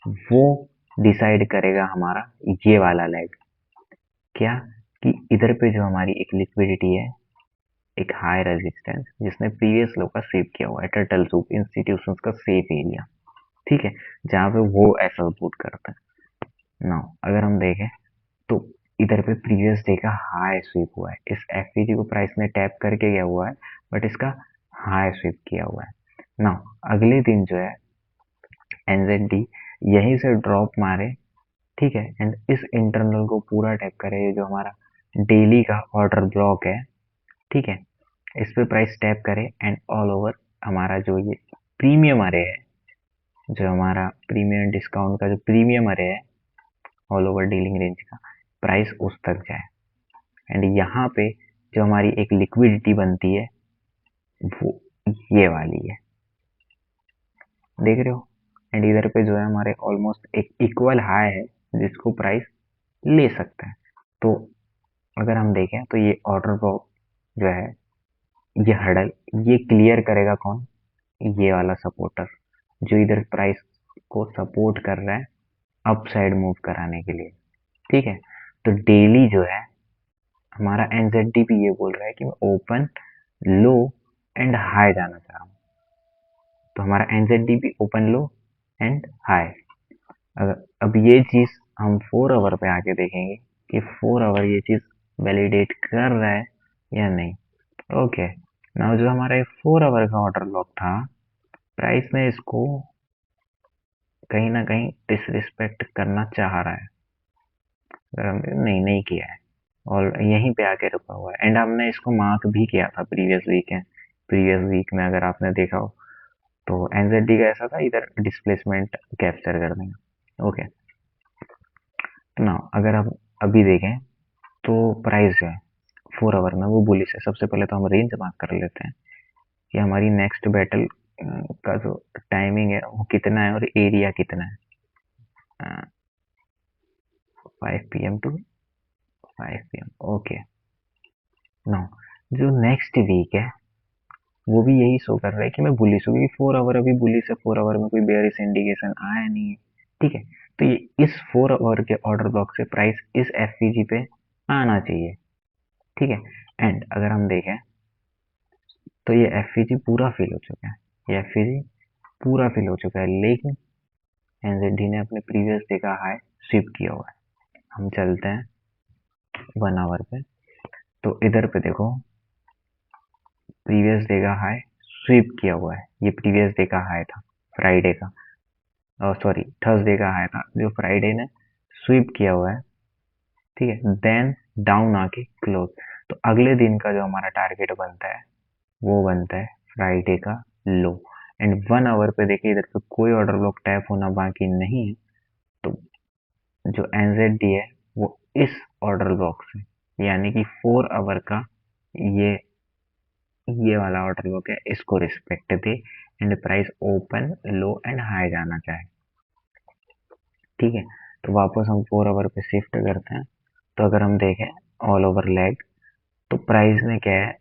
Speaker 1: वो डिसाइड करेगा हमारा ये वाला लेग, क्या, कि इधर पे जो हमारी एक लिक्विडिटी है, एक हाई रेजिस्टेंस जिसने प्रीवियस लो का सेव किया हुआ है, टर्टल सूप इंस्टीट्यूशंस का सेफ एरिया, ठीक है, जहाँ पे वो ऐसा सपोर्ट करता है। नाउ अगर हम देखें तो इधर पे प्रीवियस डे का हाई स्वीप हुआ है, इस एफपीजी को प्राइस ने टैप करके गया हुआ है, बट इसका हाई स्वीप किया हुआ है। नाउ अगले दिन जो है एनजेडी यहीं से ड्रॉप मारे, ठीक है, एंड इस इंटरनल को पूरा टैप करे, ये जो हमारा डेली का ऑर्डर ब्लॉक है, ठीक है, इस पे प्राइस टैप करे एंड ऑल ओवर हमारा जो ये प्रीमियम अरे है, जो हमारा प्रीमियम डिस्काउंट का जो प्रीमियम अरे है ऑल ओवर डीलिंग रेंज का, प्राइस उस तक जाए, एंड यहाँ पे जो हमारी एक लिक्विडिटी बनती है वो ये वाली है, देख रहे हो, एंड इधर पे जो है हमारे ऑलमोस्ट एक इक्वल हाई है जिसको प्राइस ले सकता है। तो अगर हम देखें तो ये ऑर्डर ब्लॉक जो है, ये हर्डल, ये क्लियर करेगा कौन, ये वाला सपोर्टर जो इधर प्राइस को सपोर्ट कर रहा है अप साइड मूव कराने के लिए। ठीक है, तो डेली जो है हमारा एनजेडी भी ये बोल रहा है कि मैं ओपन, लो एंड हाई जाना चाह रहा हूँ। तो हमारा एनजेडी भी ओपन, लो एंड हाई। अगर अब ये चीज हम 4 आवर पे आके देखेंगे कि 4 आवर ये चीज वैलिडेट कर रहा है या नहीं। ओके, नाउ जो हमारा 4 आवर का ऑर्डर ब्लॉक था, प्राइस ने इसको कहीं ना कहीं डिसरिस्पेक्ट करना चाह रहा है, नहीं किया है और यहीं पे आके रुका हुआ है। एंड हमने इसको मार्क भी किया था प्रीवियस वीक में, अगर आपने देखा हो तो एनजेडी का ऐसा था, इधर डिस्प्लेसमेंट कैप्चर कर देंगे। ओके, ना अगर हम अभी देखें तो प्राइस जो है 4 आवर में वो बुलिश है। सबसे पहले तो हम रेंज मार्क कर लेते हैं कि हमारी नेक्स्ट बैटल का जो टाइमिंग है वो कितना है और एरिया कितना है। 5 PM to 5 PM। Okay, now जो नेक्स्ट वीक है वो भी यही शो कर रहा है कि मैं बुलिश हूँ, क्योंकि 4 आवर अभी बुलिश है, 4 आवर में कोई बेयरिश इंडिकेशन आया नहीं है। ठीक है, तो ये इस 4 आवर के ऑर्डर ब्लॉक से प्राइस इस एफपीजी पे आना चाहिए। ठीक है, एंड अगर हम देखें तो ये एफपीजी पूरा फिल हो चुका है, ये एफपीजी पूरा फिल हो चुका है, लेकिन एनजेडी ने अपने प्रीवियस डे का हाई स्वीप किया हुआ है। हम चलते हैं 1 आवर पे, तो इधर पे देखो प्रीवियस डे का हाई स्वीप किया हुआ है। ये प्रीवियस डे का हाई था, फ्राइडे का, सॉरी थर्सडे का हाई था, जो फ्राइडे ने स्वीप किया हुआ है। ठीक है, देन डाउन आके क्लोज। तो अगले दिन का जो हमारा टारगेट बनता है वो बनता है फ्राइडे का लो। एंड 1 आवर पे देखिए इधर पे कोई ऑर्डर ब्लॉक टैप होना बाकी नहीं है, तो जो एनजेडी है वो इस ऑर्डर ब्लॉक से, यानी कि 4 आवर का ये ये वाला ऑर्डर ब्लॉक है, इसको respect they and price open, low and high जाना चाहे। ठीक है, तो वापस हम 4 आवर पे शिफ्ट करते हैं। तो अगर हम देखें ऑल ओवर लेग, तो प्राइस ने क्या है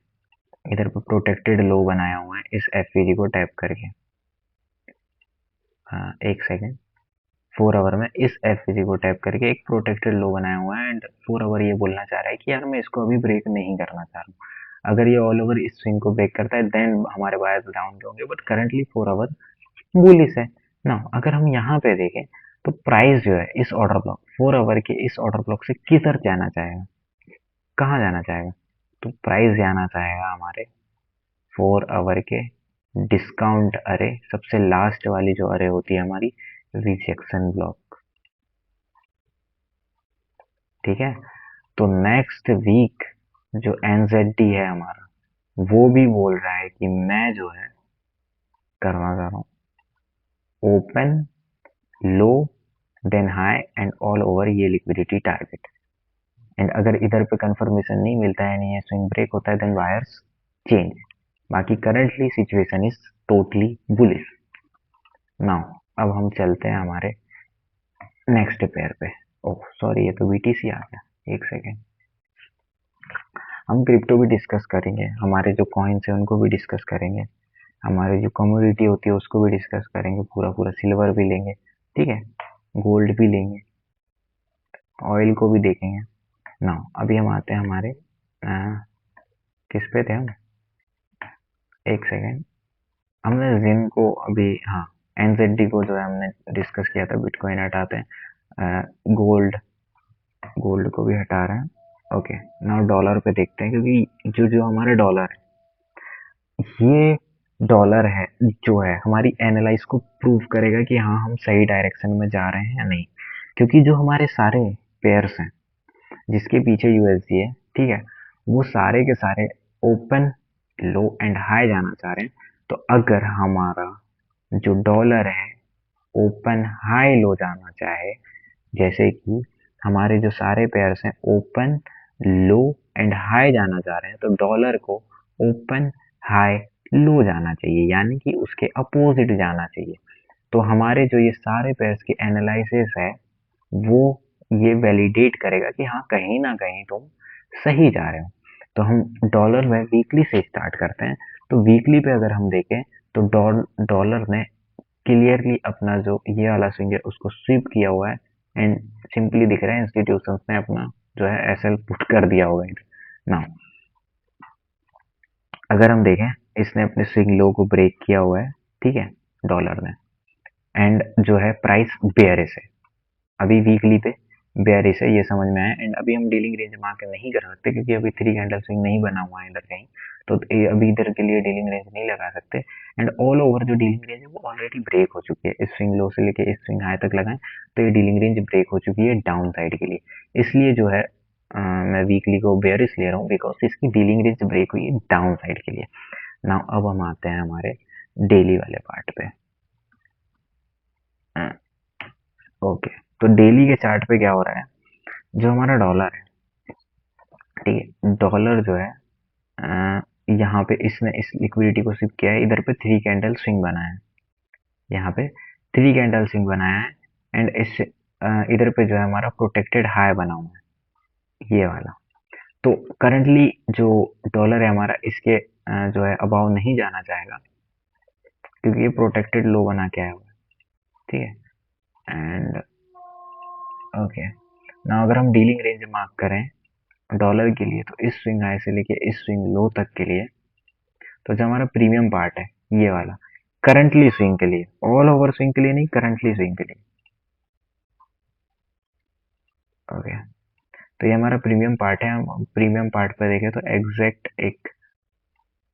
Speaker 1: इधर पे प्रोटेक्टेड लो बनाया हुआ है इस एफपीजी को टैप करके। हाँ, एक सेकेंड, 4 आवर में इस एफपीजी को टैप करके एक प्रोटेक्टेड लो बनाया हुआ है। एंड 4 आवर ये बोलना चाह रहा है कि यार मैं इसको अभी ब्रेक नहीं करना चाह रहा हूँ। अगर ये ऑल ओवर इस स्विंग को ब्रेक करता है देन हमारे बायर्स डाउन होंगे, बट करंटली 4 आवर बुलिश है ना। अगर हम यहाँ पे देखें तो प्राइस जो है इस ऑर्डर ब्लॉक 4 आवर के इस ऑर्डर ब्लॉक से किधर जाना चाहेगा, कहाँ जाना चाहेगा, तो प्राइस जाना चाहेगा हमारे 4 आवर के डिस्काउंट अरे, सबसे लास्ट वाली जो अरे होती है हमारी रिजेक्शन ब्लॉक। ठीक है, तो नेक्स्ट वीक जो एनजेडी है हमारा वो भी बोल रहा है कि मैं जो है करना चाह रहा हूँ open, low then high and all over ये लिक्विडिटी टारगेट। एंड अगर इधर पे कंफर्मेशन नहीं मिलता है, नहीं स्विंग ब्रेक होता है, देन वायर्स चेंज। बाकी currently situation is totally bullish. Now अब हम चलते हैं हमारे नेक्स्ट पेयर पे। ओह सॉरी, ये तो बीटीसी आ गया, एक सेकेंड। हम क्रिप्टो भी डिस्कस करेंगे, हमारे जो कॉइन्स हैं उनको भी डिस्कस करेंगे, हमारी जो कम्युनिटी होती है उसको भी डिस्कस करेंगे, पूरा पूरा सिल्वर भी लेंगे, ठीक है, गोल्ड भी लेंगे, ऑयल को भी देखेंगे। ना अभी हम आते हैं हमारे किस पे थे हम, एक सेकेंड, हमने जिन को अभी, हाँ एनजेडी को जो है हमने डिस्कस किया था। बिटकॉइन हटाते हैं, गोल्ड गोल्ड को भी हटा रहे हैं। ओके, नाउ डॉलर पे देखते हैं, क्योंकि जो जो हमारे डॉलर है, ये डॉलर है जो है हमारी एनालाइज को प्रूव करेगा कि हाँ हम सही डायरेक्शन में जा रहे हैं या नहीं। क्योंकि जो हमारे सारे पेयर्स हैं जिसके पीछे यूएसडी है, ठीक है, वो सारे के सारे ओपन, लो एंड हाई जाना चाह रहे हैं। तो अगर हमारा जो डॉलर है ओपन, हाई, लो जाना चाहे, जैसे कि हमारे जो सारे पेयर्स हैं ओपन, लो एंड हाई जाना चाह रहे हैं, तो डॉलर को ओपन, हाई, लो जाना चाहिए, यानी कि उसके अपोजिट जाना चाहिए। तो हमारे जो ये सारे पेयर्स की एनालिसिस है वो ये वैलिडेट करेगा कि हाँ कहीं ना कहीं तुम सही जा रहे हो। तो हम डॉलर में वीकली से स्टार्ट करते हैं। तो वीकली पे अगर हम देखें तो डॉलर ने क्लियरली अपना जो ये वाला स्विंग है उसको स्वीप किया हुआ है एंड सिंपली दिख रहा है इंस्टीट्यूशंस ने अपना जो है एसएल पुट कर दिया होगा इधर। नाउ अगर हम देखें, इसने अपने स्विंग लो को ब्रेक किया हुआ है, ठीक है, डॉलर ने, एंड जो है प्राइस बेयरिश है, अभी वीकली पे बेयरिश है, ये समझ में आया। एंड अभी हम डीलिंग रेंज मार्क नहीं कर सकते क्योंकि अभी 3 कैंडल स्विंग नहीं बना हुआ है इधर कहीं, तो अभी इधर के लिए डीलिंग रेंज नहीं लगा सकते। एंड ऑल ओवर जो डीलिंग रेंज है वो ऑलरेडी ब्रेक हो चुकी है, इस स्विंग लो से लेके इस स्विंग हाई तक लगाएं तो ये डीलिंग रेंज ब्रेक हो चुकी है डाउन साइड के लिए। इसलिए जो है मैं वीकली को बेयरिश ले रहा हूँ बिकॉज इसकी डीलिंग रेंज ब्रेक हुई है डाउन साइड के लिए। नाउ अब हम आते हैं हमारे डेली वाले पार्ट पे। ओके, तो डेली के चार्ट पे क्या हो रहा है, जो हमारा डॉलर है, ठीक है, डॉलर जो है यहाँ पे इसने इस लिक्विडिटी को शिफ्ट किया है, इधर पे 3 कैंडल स्विंग बनाया है, यहाँ पे 3 कैंडल स्विंग बनाया है एंड इस इधर पे जो है हमारा प्रोटेक्टेड हाई बना हुआ है ये वाला। तो करंटली जो डॉलर है हमारा इसके जो है अबाव नहीं जाना चाहेगा क्योंकि ये प्रोटेक्टेड लो बना के आया हुआ है, ठीक है। एंड ओके, ना अगर हम डीलिंग रेंज मार्क करें डॉलर के लिए तो इस स्विंग हाई से लेके इस स्विंग लो तक के लिए, तो जो हमारा प्रीमियम पार्ट है ये वाला, करंटली स्विंग के लिए, ऑल ओवर स्विंग के लिए नहीं, करंटली स्विंग के लिए, ओके। तो ये हमारा प्रीमियम पार्ट है, हम प्रीमियम पार्ट पर देखें तो एग्जैक्ट एक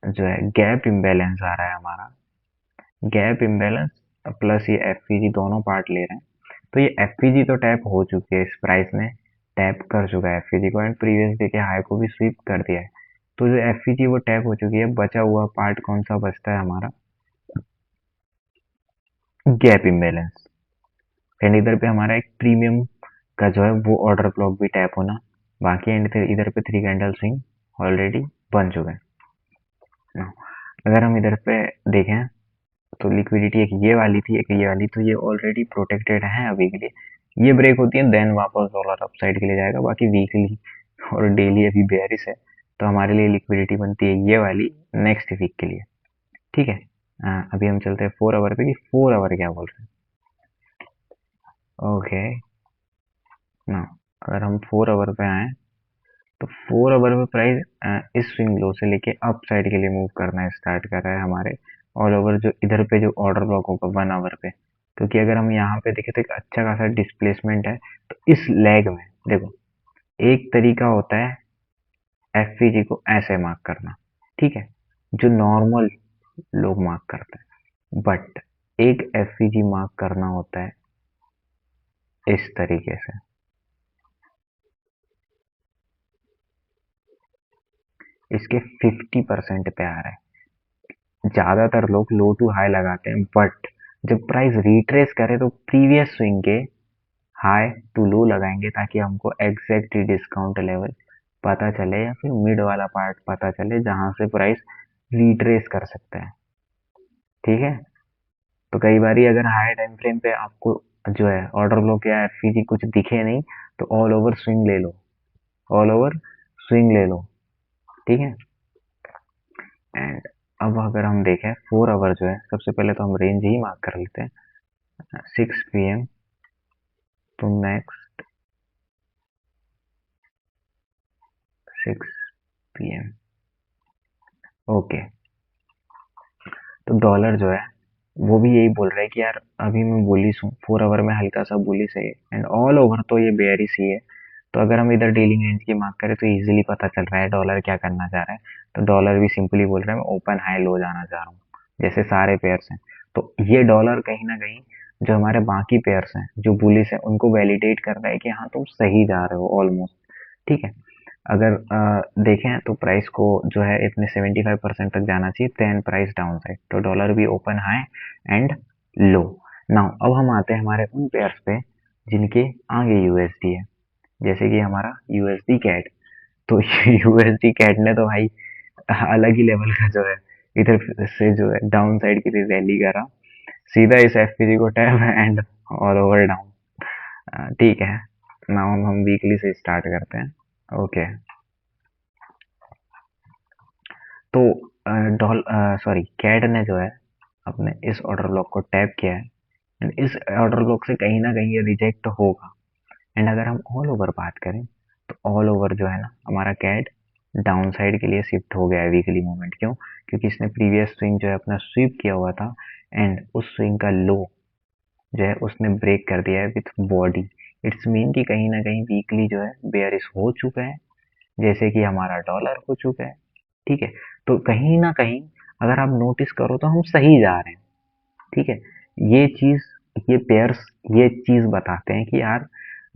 Speaker 1: जो है गैप इम्बैलेंस आ रहा है हमारा, गैप इम्बैलेंस प्लस ये एफपीजी दोनों पार्ट ले रहे हैं। तो ये एफपीजी तो टैप हो चुकी है, इस प्राइस ने टैप कर चुका है एफपीजी को एंड प्रीवियस डे के हाई को भी स्वीप कर दिया है। तो जो एफपीजी वो टैप हो चुकी है, बचा हुआ पार्ट कौन सा बचता है हमारा, गैप इम्बैलेंस। एंड इधर पे हमारा एक प्रीमियम का जो है वो ऑर्डर ब्लॉक भी टैप होना बाकी, एंड इधर पे 3 कैंडल स्विंग ऑलरेडी बन चुके हैं। Now, अगर हम इधर पे देखें तो लिक्विडिटी एक ये वाली थी एक ये वाली, तो ये ऑलरेडी प्रोटेक्टेड है अभी के लिए, ये ब्रेक होती है देन वापस डॉलर अपसाइड के लिए जाएगा। बाकी वीकली और डेली अभी बेयरिश है, तो हमारे लिए लिक्विडिटी बनती है ये वाली नेक्स्ट वीक के लिए, ठीक है। अभी हम चलते हैं 4 आवर पे कि 4 आवर क्या बोल रहे हैं। ओके, ना अगर हम 4 आवर पे आए तो 4 आवर में प्राइस इस स्विंग लो से लेके अप साइड के लिए मूव करना स्टार्ट कर रहा है हमारे ऑल ओवर जो इधर पे जो ऑर्डर ब्लॉक होगा 1 आवर पे, क्योंकि अगर हम यहाँ पे देखें तो एक अच्छा खासा डिस्प्लेसमेंट है। तो इस लेग में देखो, एक तरीका होता है एफवीजी को ऐसे मार्क करना, ठीक है, जो नॉर्मल लोग मार्क करते हैं, बट एक एफवीजी मार्क करना होता है इस तरीके से, इसके 50% पे आ रहा है। ज्यादातर लोग लो टू हाई लगाते हैं, बट जब प्राइस रिट्रेस करे तो प्रीवियस स्विंग के हाई टू लो लगाएंगे ताकि हमको एग्जैक्ट डिस्काउंट लेवल पता चले या फिर मिड वाला पार्ट पता चले जहां से प्राइस रिट्रेस कर सकता है, ठीक है। तो कई बार अगर हाई टाइम फ्रेम पे आपको जो है ऑर्डर ब्लॉक या एफईजी कुछ दिखे नहीं तो ऑल ओवर स्विंग ले लो, ऑल ओवर स्विंग ले लो, ठीक है। एंड अब अगर हम देखें 4 आवर जो है, सबसे पहले तो हम रेंज ही मार्क कर लेते हैं 6 PM तो नेक्स्ट 6 PM, ओके। तो डॉलर जो है वो भी यही बोल रहा है कि यार अभी मैं बुलिश हूँ, 4 आवर में हल्का सा बुलिश है एंड ऑल ओवर तो ये बेयरिश ही है। तो अगर हम इधर डीलिंग रेंज की मार्क करें तो इजीली पता चल रहा है डॉलर क्या करना चाह रहा है। तो डॉलर भी सिंपली बोल रहा है मैं ओपन हाई लो जाना चाह रहा हूँ, जैसे सारे पेयर्स हैं। तो ये डॉलर कहीं ना कहीं जो हमारे बाकी पेयर्स हैं जो बुलिश है उनको वैलिडेट कर रहा है कि हाँ तुम सही जा रहे हो ऑलमोस्ट, ठीक है। अगर देखें तो प्राइस को जो है इतने 75% तक जाना चाहिए देन प्राइस डाउन साइड, तो डॉलर भी open high and low. Now अब हम आते हैं हमारे उन पेयर्स पे जिनके आगे यूएसडी है, जैसे कि हमारा यूएसडी कैट। तो यूएसडी कैट ने तो भाई अलग ही लेवल का जो है इधर से जो है डाउन साइड के लिए रैली करा, सीधा इस एफपीजी को tap and all over down, ठीक है। नाउ हम वीकली से स्टार्ट करते हैं, ओके। तो डॉल सॉरी कैड ने जो है आपने इस ऑर्डर ब्लॉक को टैप किया है एंड इस ऑर्डर ब्लॉक से कहीं ना कहीं ये रिजेक्ट होगा। एंड अगर हम ऑल ओवर बात करें तो ऑल ओवर जो है ना हमारा कैट डाउन साइड के लिए शिफ्ट हो गया है वीकली मूवमेंट। क्यों? क्योंकि इसने प्रीवियस स्विंग जो है अपना स्वीप किया हुआ था एंड उस स्विंग का लो जो है उसने ब्रेक कर दिया है विथ बॉडी। इट्स मीन कि कहीं ना कहीं वीकली जो है बेयरिश हो चुका है, जैसे कि हमारा डॉलर हो चुका है। ठीक है, तो कहीं ना कहीं अगर आप नोटिस करो तो हम सही जा रहे हैं। ठीक है, ये चीज, ये पेयर्स ये चीज बताते हैं कि यार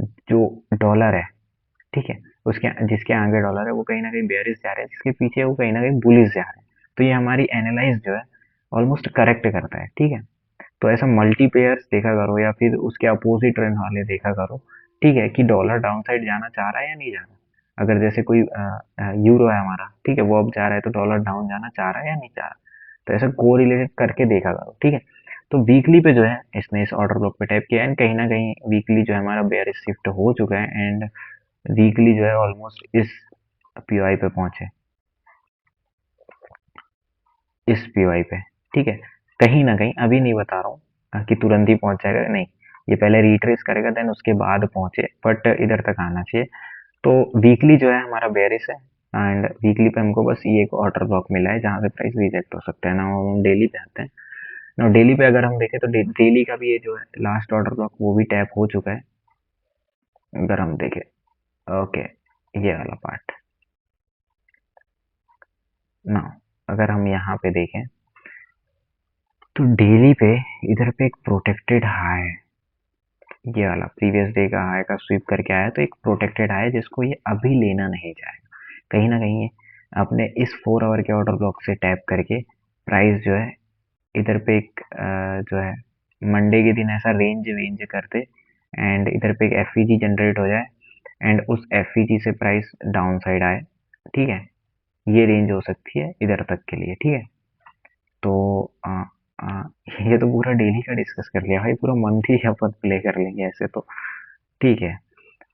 Speaker 1: जो डॉलर है, ठीक है, उसके जिसके आगे डॉलर है वो कहीं ना कहीं बेयरिश जा रहे हैं, जिसके पीछे वो कहीं ना कहीं बुलिश जा रहे हैं। तो ये हमारी एनालाइज जो है ऑलमोस्ट करेक्ट करता है। ठीक है, तो ऐसा मल्टी पेयर्स देखा करो या फिर उसके अपोजिट ट्रेंड वाले देखा करो। ठीक है, कि डॉलर डाउन साइड जाना चाह रहा है या नहीं जा रहा। अगर जैसे कोई यूरो है हमारा, ठीक है, वो अब जा रहा है तो डॉलर डाउन जाना चाह रहा है या नहीं चाह रहा। तो ऐसा कोरिलेटेड करके देखा करो। ठीक है, तो वीकली पे जो है इसने इस ऑर्डर ब्लॉक पे टैप किया एंड कहीं ना कहीं वीकली जो है हमारा बेयरिश शिफ्ट हो चुका है एंड वीकली जो है ऑलमोस्ट इस पीओआई पे पहुंचे, इस पीओआई पे। ठीक है, कहीं ना कहीं अभी नहीं बता रहा हूँ कि तुरंत ही पहुंच जाएगा, नहीं, ये पहले रिट्रेस करेगा देन उसके बाद पहुंचे, बट इधर तक आना चाहिए। तो वीकली जो है हमारा बेयरिश है एंड वीकली पे हमको बस ये एक ऑर्डर ब्लॉक मिला है जहाँ से प्राइस रिजेक्ट हो सकता है ना। हम डेली पे आते हैं ना, डेली पे अगर हम देखें तो डेली का भी ये जो है लास्ट ऑर्डर ब्लॉक वो भी टैप हो चुका है। अगर हम देखें, ओके, ये वाला पार्ट ना, अगर हम यहाँ पे देखें तो डेली पे इधर पे एक प्रोटेक्टेड हाई है, ये वाला प्रीवियस डे का हाई का स्वीप करके आया, तो एक प्रोटेक्टेड हाई है जिसको ये अभी लेना नहीं चाहेगा। कहीं ना कहीं ये अपने इस 4 आवर के ऑर्डर ब्लॉक से टैप करके प्राइस जो है इधर पे एक जो है मंडे के दिन ऐसा रेंज वेंज करते एंड इधर पे एक एफईजी जनरेट हो जाए एंड उस एफईजी से प्राइस डाउन साइड आए। ठीक है, ये रेंज हो सकती है इधर तक के लिए। ठीक है, तो आ, ये तो पूरा डेली का डिस्कस कर लिया भाई, पूरा मंथ ही अपन प्ले कर लेंगे ऐसे तो। ठीक है,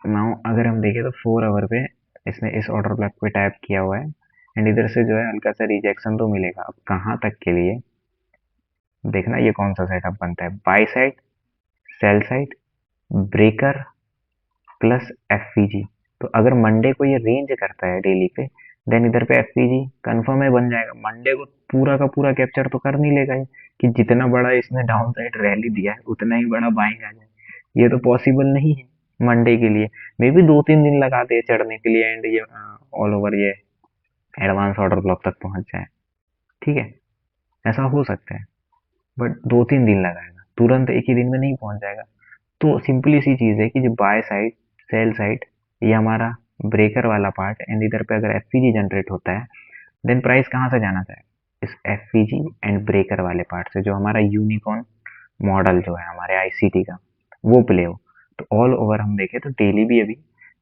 Speaker 1: नाउ अगर हम देखें तो 4 आवर पे इसने इस ऑर्डर ब्लॉक पे टैप किया हुआ है एंड इधर से जो है हल्का सा रिजेक्शन तो मिलेगा। अब कहाँ तक के लिए देखना, ये कौन सा सेटअप बनता है, by side, sell side, breaker plus FVG. तो अगर मंडे को ये रेंज करता है डेली पे देन इधर पे एफवीजी कंफर्म है बन जाएगा। मंडे को पूरा का पूरा कैप्चर तो कर नहीं लेगा ये, कि जितना बड़ा इसने डाउन साइड रैली दिया है उतना ही बड़ा बाइंग आ जाए, ये तो पॉसिबल नहीं है मंडे के लिए। मे बी 2-3 दिन लगा दे चढ़ने के लिए एंड ये ऑल ओवर ये एडवांस ऑर्डर ब्लॉक तक पहुंच जाए। ठीक है, ऐसा हो सकता है, बट 2-3 दिन लगाएगा, तुरंत एक ही दिन में नहीं पहुंच जाएगा। तो सिंपली सी चीज है कि जो बाय साइड, सेल साइड, ये हमारा ब्रेकर वाला पार्ट एंड इधर पे अगर एफपीजी जनरेट होता है देन प्राइस कहाँ से जाना चाहिए, इस एफपीजी एंड ब्रेकर वाले पार्ट से, जो हमारा यूनिकॉर्न मॉडल जो है हमारे आईसीटी का वो प्ले हो। तो ऑल ओवर हम देखें तो डेली भी अभी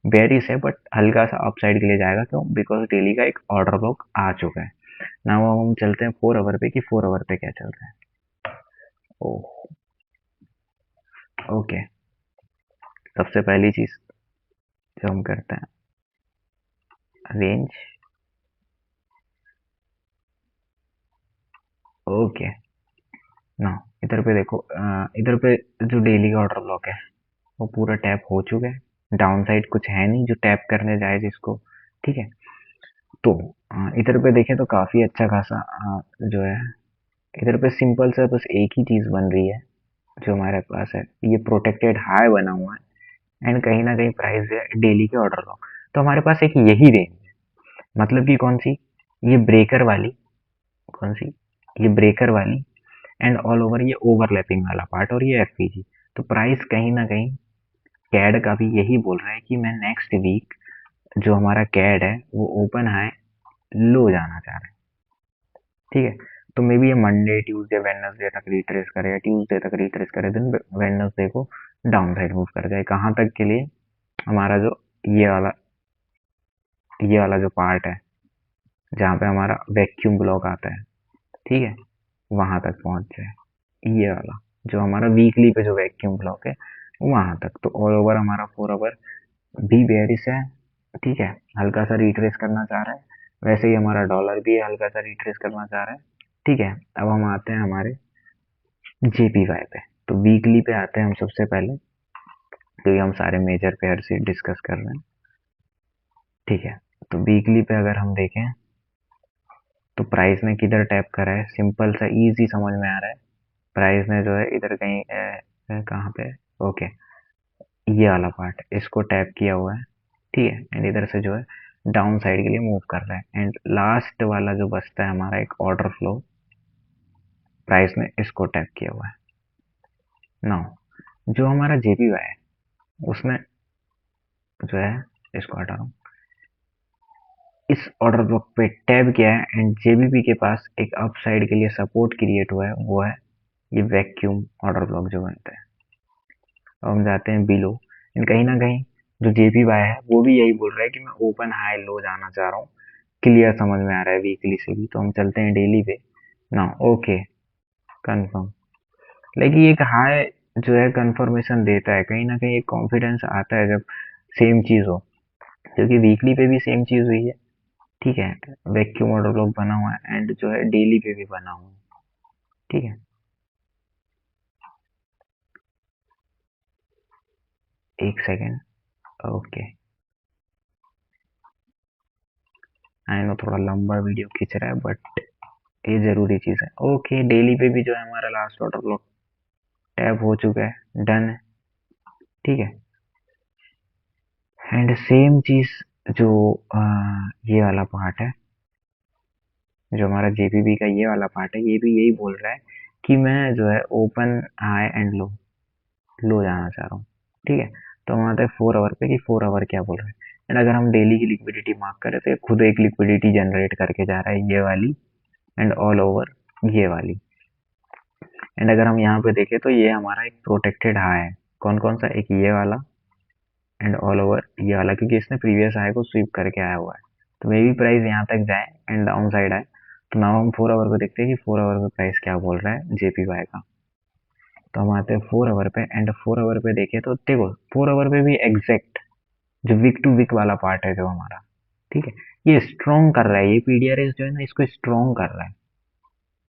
Speaker 1: बेरिश है बट हल्का सा अपसाइड के लिए जाएगा। क्यों? बिकॉज डेली का एक ऑर्डर ब्लॉक आ चुका है ना। वो हम चलते हैं 4 आवर पे कि 4 आवर पे क्या चल रहा है। ओह, ओके, सबसे पहली चीज जो हम करते हैं रेंज, ओके ना, इधर पे देखो, इधर पे जो डेली का ऑर्डर ब्लॉक है वो पूरा टैप हो चुका है, डाउन साइड कुछ है नहीं जो टैप करने जाए जिसको। ठीक है, तो इधर पे देखें तो काफी अच्छा खासा जो है इधर पे सिंपल सा बस एक ही चीज बन रही है जो हमारे पास है, ये प्रोटेक्टेड हाई बना हुआ है एंड कहीं ना कहीं प्राइस है डेली के ऑर्डर ब्लॉक। तो हमारे पास एक यही रेंज है, मतलब कि कौन सी, ये ब्रेकर वाली, कौन सी, ये ब्रेकर वाली एंड ऑल ओवर ये ओवरलैपिंग वाला पार्ट और ये एफपीजी। तो प्राइस कहीं ना कहीं कैड का भी यही बोल रहा है कि मैं नेक्स्ट वीक जो हमारा कैड है वो ओपन हाई लो जाना चाह रहा है। ठीक है, तो मे बी ये मंडे ट्यूसडे वेडनेसडे तक रिट्रेस करे या ट्यूसडे तक रिट्रेस करे देन वेडनेसडे को डाउन साइड मूव कर जाए। कहाँ तक के लिए, हमारा जो ये वाला, ये वाला जो पार्ट है जहाँ पे हमारा वैक्यूम ब्लॉक आता है, ठीक है, वहां तक पहुंच जाए। ये वाला जो हमारा वीकली पे जो वैक्यूम ब्लॉक है वहां तक। तो ऑल ओवर हमारा 4 आवर भी बेयरिश है। ठीक है, हल्का सा रिट्रेस करना चाह रहा है, वैसे ही हमारा डॉलर भी हल्का सा रिट्रेस करना चाह रहा है। ठीक है, अब हम आते हैं हमारे JPY पे। तो वीकली पे आते हैं हम सबसे पहले, क्योंकि हम सारे मेजर पेयर से डिस्कस कर रहे हैं। ठीक है, तो वीकली पे अगर हम देखें तो प्राइस ने किधर टैप करा है, सिंपल सा इजी समझ में आ रहा है। प्राइस ने जो है इधर कहीं कहाँ पे, ओके, ये वाला पार्ट इसको टैप किया हुआ है। ठीक है, एंड इधर से जो है डाउन साइड के लिए मूव कर रहा है। एंड लास्ट वाला जो बचता है हमारा एक ऑर्डर फ्लो, प्राइस ने इसको टैप किया हुआ है। नाउ जो हमारा JPY है उसने जो है, इसको हटा रहा हूँ, इस ऑर्डर ब्लॉक पे टैप किया है एंड JBP के पास एक अप साइड के लिए सपोर्ट क्रिएट हुआ है, वो है ये वैक्यूम ऑर्डर ब्लॉक जो बनता है। अब हम जाते हैं बिलो, एंड कहीं ना कहीं जो JPY है वो भी यही बोल रहा है कि मैं ओपन हाई लो जाना चाह रहा हूँ। क्लियर समझ में आ रहा है वीकली से भी। तो हम चलते हैं डेली पे ना, ओके, कंफर्म। लेकिन एक हाई जो है कंफर्मेशन देता है, कहीं ना कहीं एक कॉन्फिडेंस आता है जब सेम चीज हो, क्योंकि वीकली पे भी सेम चीज हुई है। ठीक है, वैक्यूम ऑर्डर ब्लॉक बना हुआ है एंड जो है डेली पे भी बना हुआ है। ठीक है, एक सेकेंड, ओके, आई नो थोड़ा लंबा वीडियो खींच रहा है बट ये जरूरी चीज है। ओके, डेली पे भी जो है हमारा लास्ट ऑर्डर ब्लॉक टैप हो चुका है, डन है। ठीक है, एंड सेम चीज जो ये वाला पार्ट है, जो हमारा JPB का ये वाला पार्ट है, ये भी यही बोल रहा है कि मैं जो है ओपन हाई एंड लो लो जाना चाह रहा हूँ। ठीक है, तो हम आते हैं 4 आवर पे कि 4 आवर क्या बोल रहे हैं। एंड अगर हम डेली की लिक्विडिटी मार्क करें तो ये खुद एक लिक्विडिटी जनरेट करके जा रहा है, ये वाली एंड ऑल ओवर ये वाली। एंड अगर हम यहाँ पे देखें तो ये हमारा एक प्रोटेक्टेड हाई है। कौन कौन सा, एक ये वाला एंड ऑल ओवर ये वाला, क्योंकि इसने प्रीवियस हाई को स्वीप करके आया हुआ है। तो मे भी प्राइस यहाँ तक जाए एंड डाउन साइड आए। तो नाउ हम 4 आवर पे देखते हैं कि 4 आवर पे प्राइस क्या बोल रहा है JPY का। तो हम आते हैं 4 आवर पे, एंड 4 आवर पे देखें तो देखो 4 आवर पे भी एग्जैक्ट जो वीक टू वीक वाला पार्ट है जो हमारा, ठीक है, ये स्ट्रॉन्ग कर रहा है, ये PDRS जो है ना इसको स्ट्रॉन्ग कर रहा है।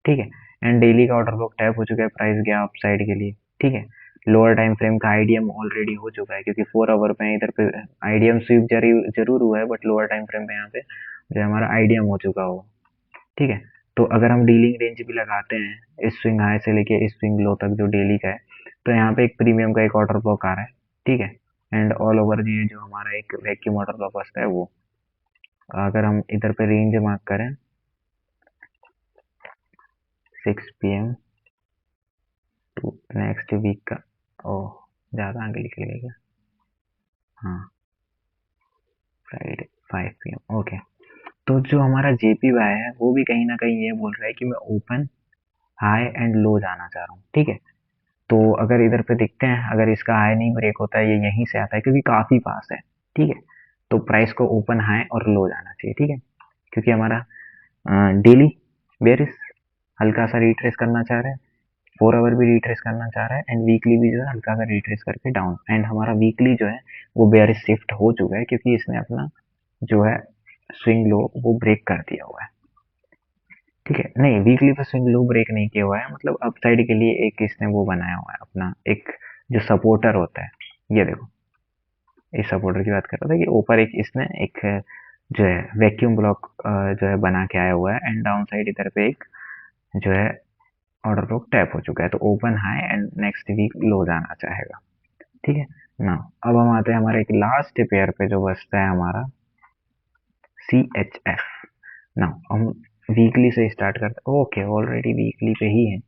Speaker 1: ठीक है, एंड डेली का ऑर्डर ब्लॉक टैप हो चुका है, प्राइस गया अप साइड के लिए। ठीक है, लोअर टाइम फ्रेम का आईडीएम ऑलरेडी हो चुका है, क्योंकि 4 आवर पे इधर पे आईडीएम स्वीप जरूर हुआ है, बट लोअर टाइम फ्रेम पे यहाँ पे जो हमारा आईडीएम हो चुका हो। ठीक है, तो अगर हम डीलिंग रेंज भी लगाते हैं इस स्विंग हाई से लेके इस स्विंग लो तक जो डेली का है, तो यहाँ पे एक प्रीमियम का एक ऑर्डर ब्लॉक आ रहा है। ठीक है, एंड ऑल ओवर ये जो हमारा एक वैक्यूम ऑर्डर ब्लॉक बचता है वो, अगर हम इधर पे रेंज मार्क करें 6 PM टू नेक्स्ट वीक का, ओह ज़्यादा आगे लिख लिया क्या, हाँ, फ्राइडे 5 PM, ओके। तो जो हमारा JPY है वो भी कहीं ना कहीं ये बोल रहा है कि मैं ओपन हाई एंड लो जाना चाह रहा हूँ। ठीक है, तो अगर इधर पे देखते हैं, अगर इसका हाई नहीं ब्रेक होता है, ये यहीं से आता है क्योंकि काफी पास है। ठीक है, तो प्राइस को ओपन हाई और लो जाना चाहिए। ठीक है, क्योंकि हमारा डेली बेरिस हल्का सा रिट्रेस करना चाह रहा है, 4 आवर भी रिट्रेस करना चाह रहा है, एंड वीकली भी जो है हल्का सा रिट्रेस करके डाउन। एंड हमारा वीकली जो है वो बेरिस शिफ्ट हो चुका है, क्योंकि इसने अपना जो है स्विंग लो वो ब्रेक कर दिया हुआ है। ठीक है, नहीं, वीकली पे स्विंग लो ब्रेक नहीं किया हुआ है, मतलब अपसाइड के लिए एक इसने वो बनाया हुआ है अपना एक जो सपोर्टर होता है। ये देखो, इस सपोर्टर की बात कर रहा था कि ऊपर एक इसने एक जो है वैक्यूम ब्लॉक जो है बना के आया हुआ है, एंड डाउन साइड इधर पे एक जो है ऑर्डर ब्लॉक टैप हो चुका है, तो open high and next week low जाना चाहेगा। ठीक है ना, अब हम आते हैं हमारे एक लास्ट पेयर पे जो बचता है हमारा CHF ना। हम वीकली से स्टार्ट करते हैं, ओके, ऑलरेडी वीकली पे ही है।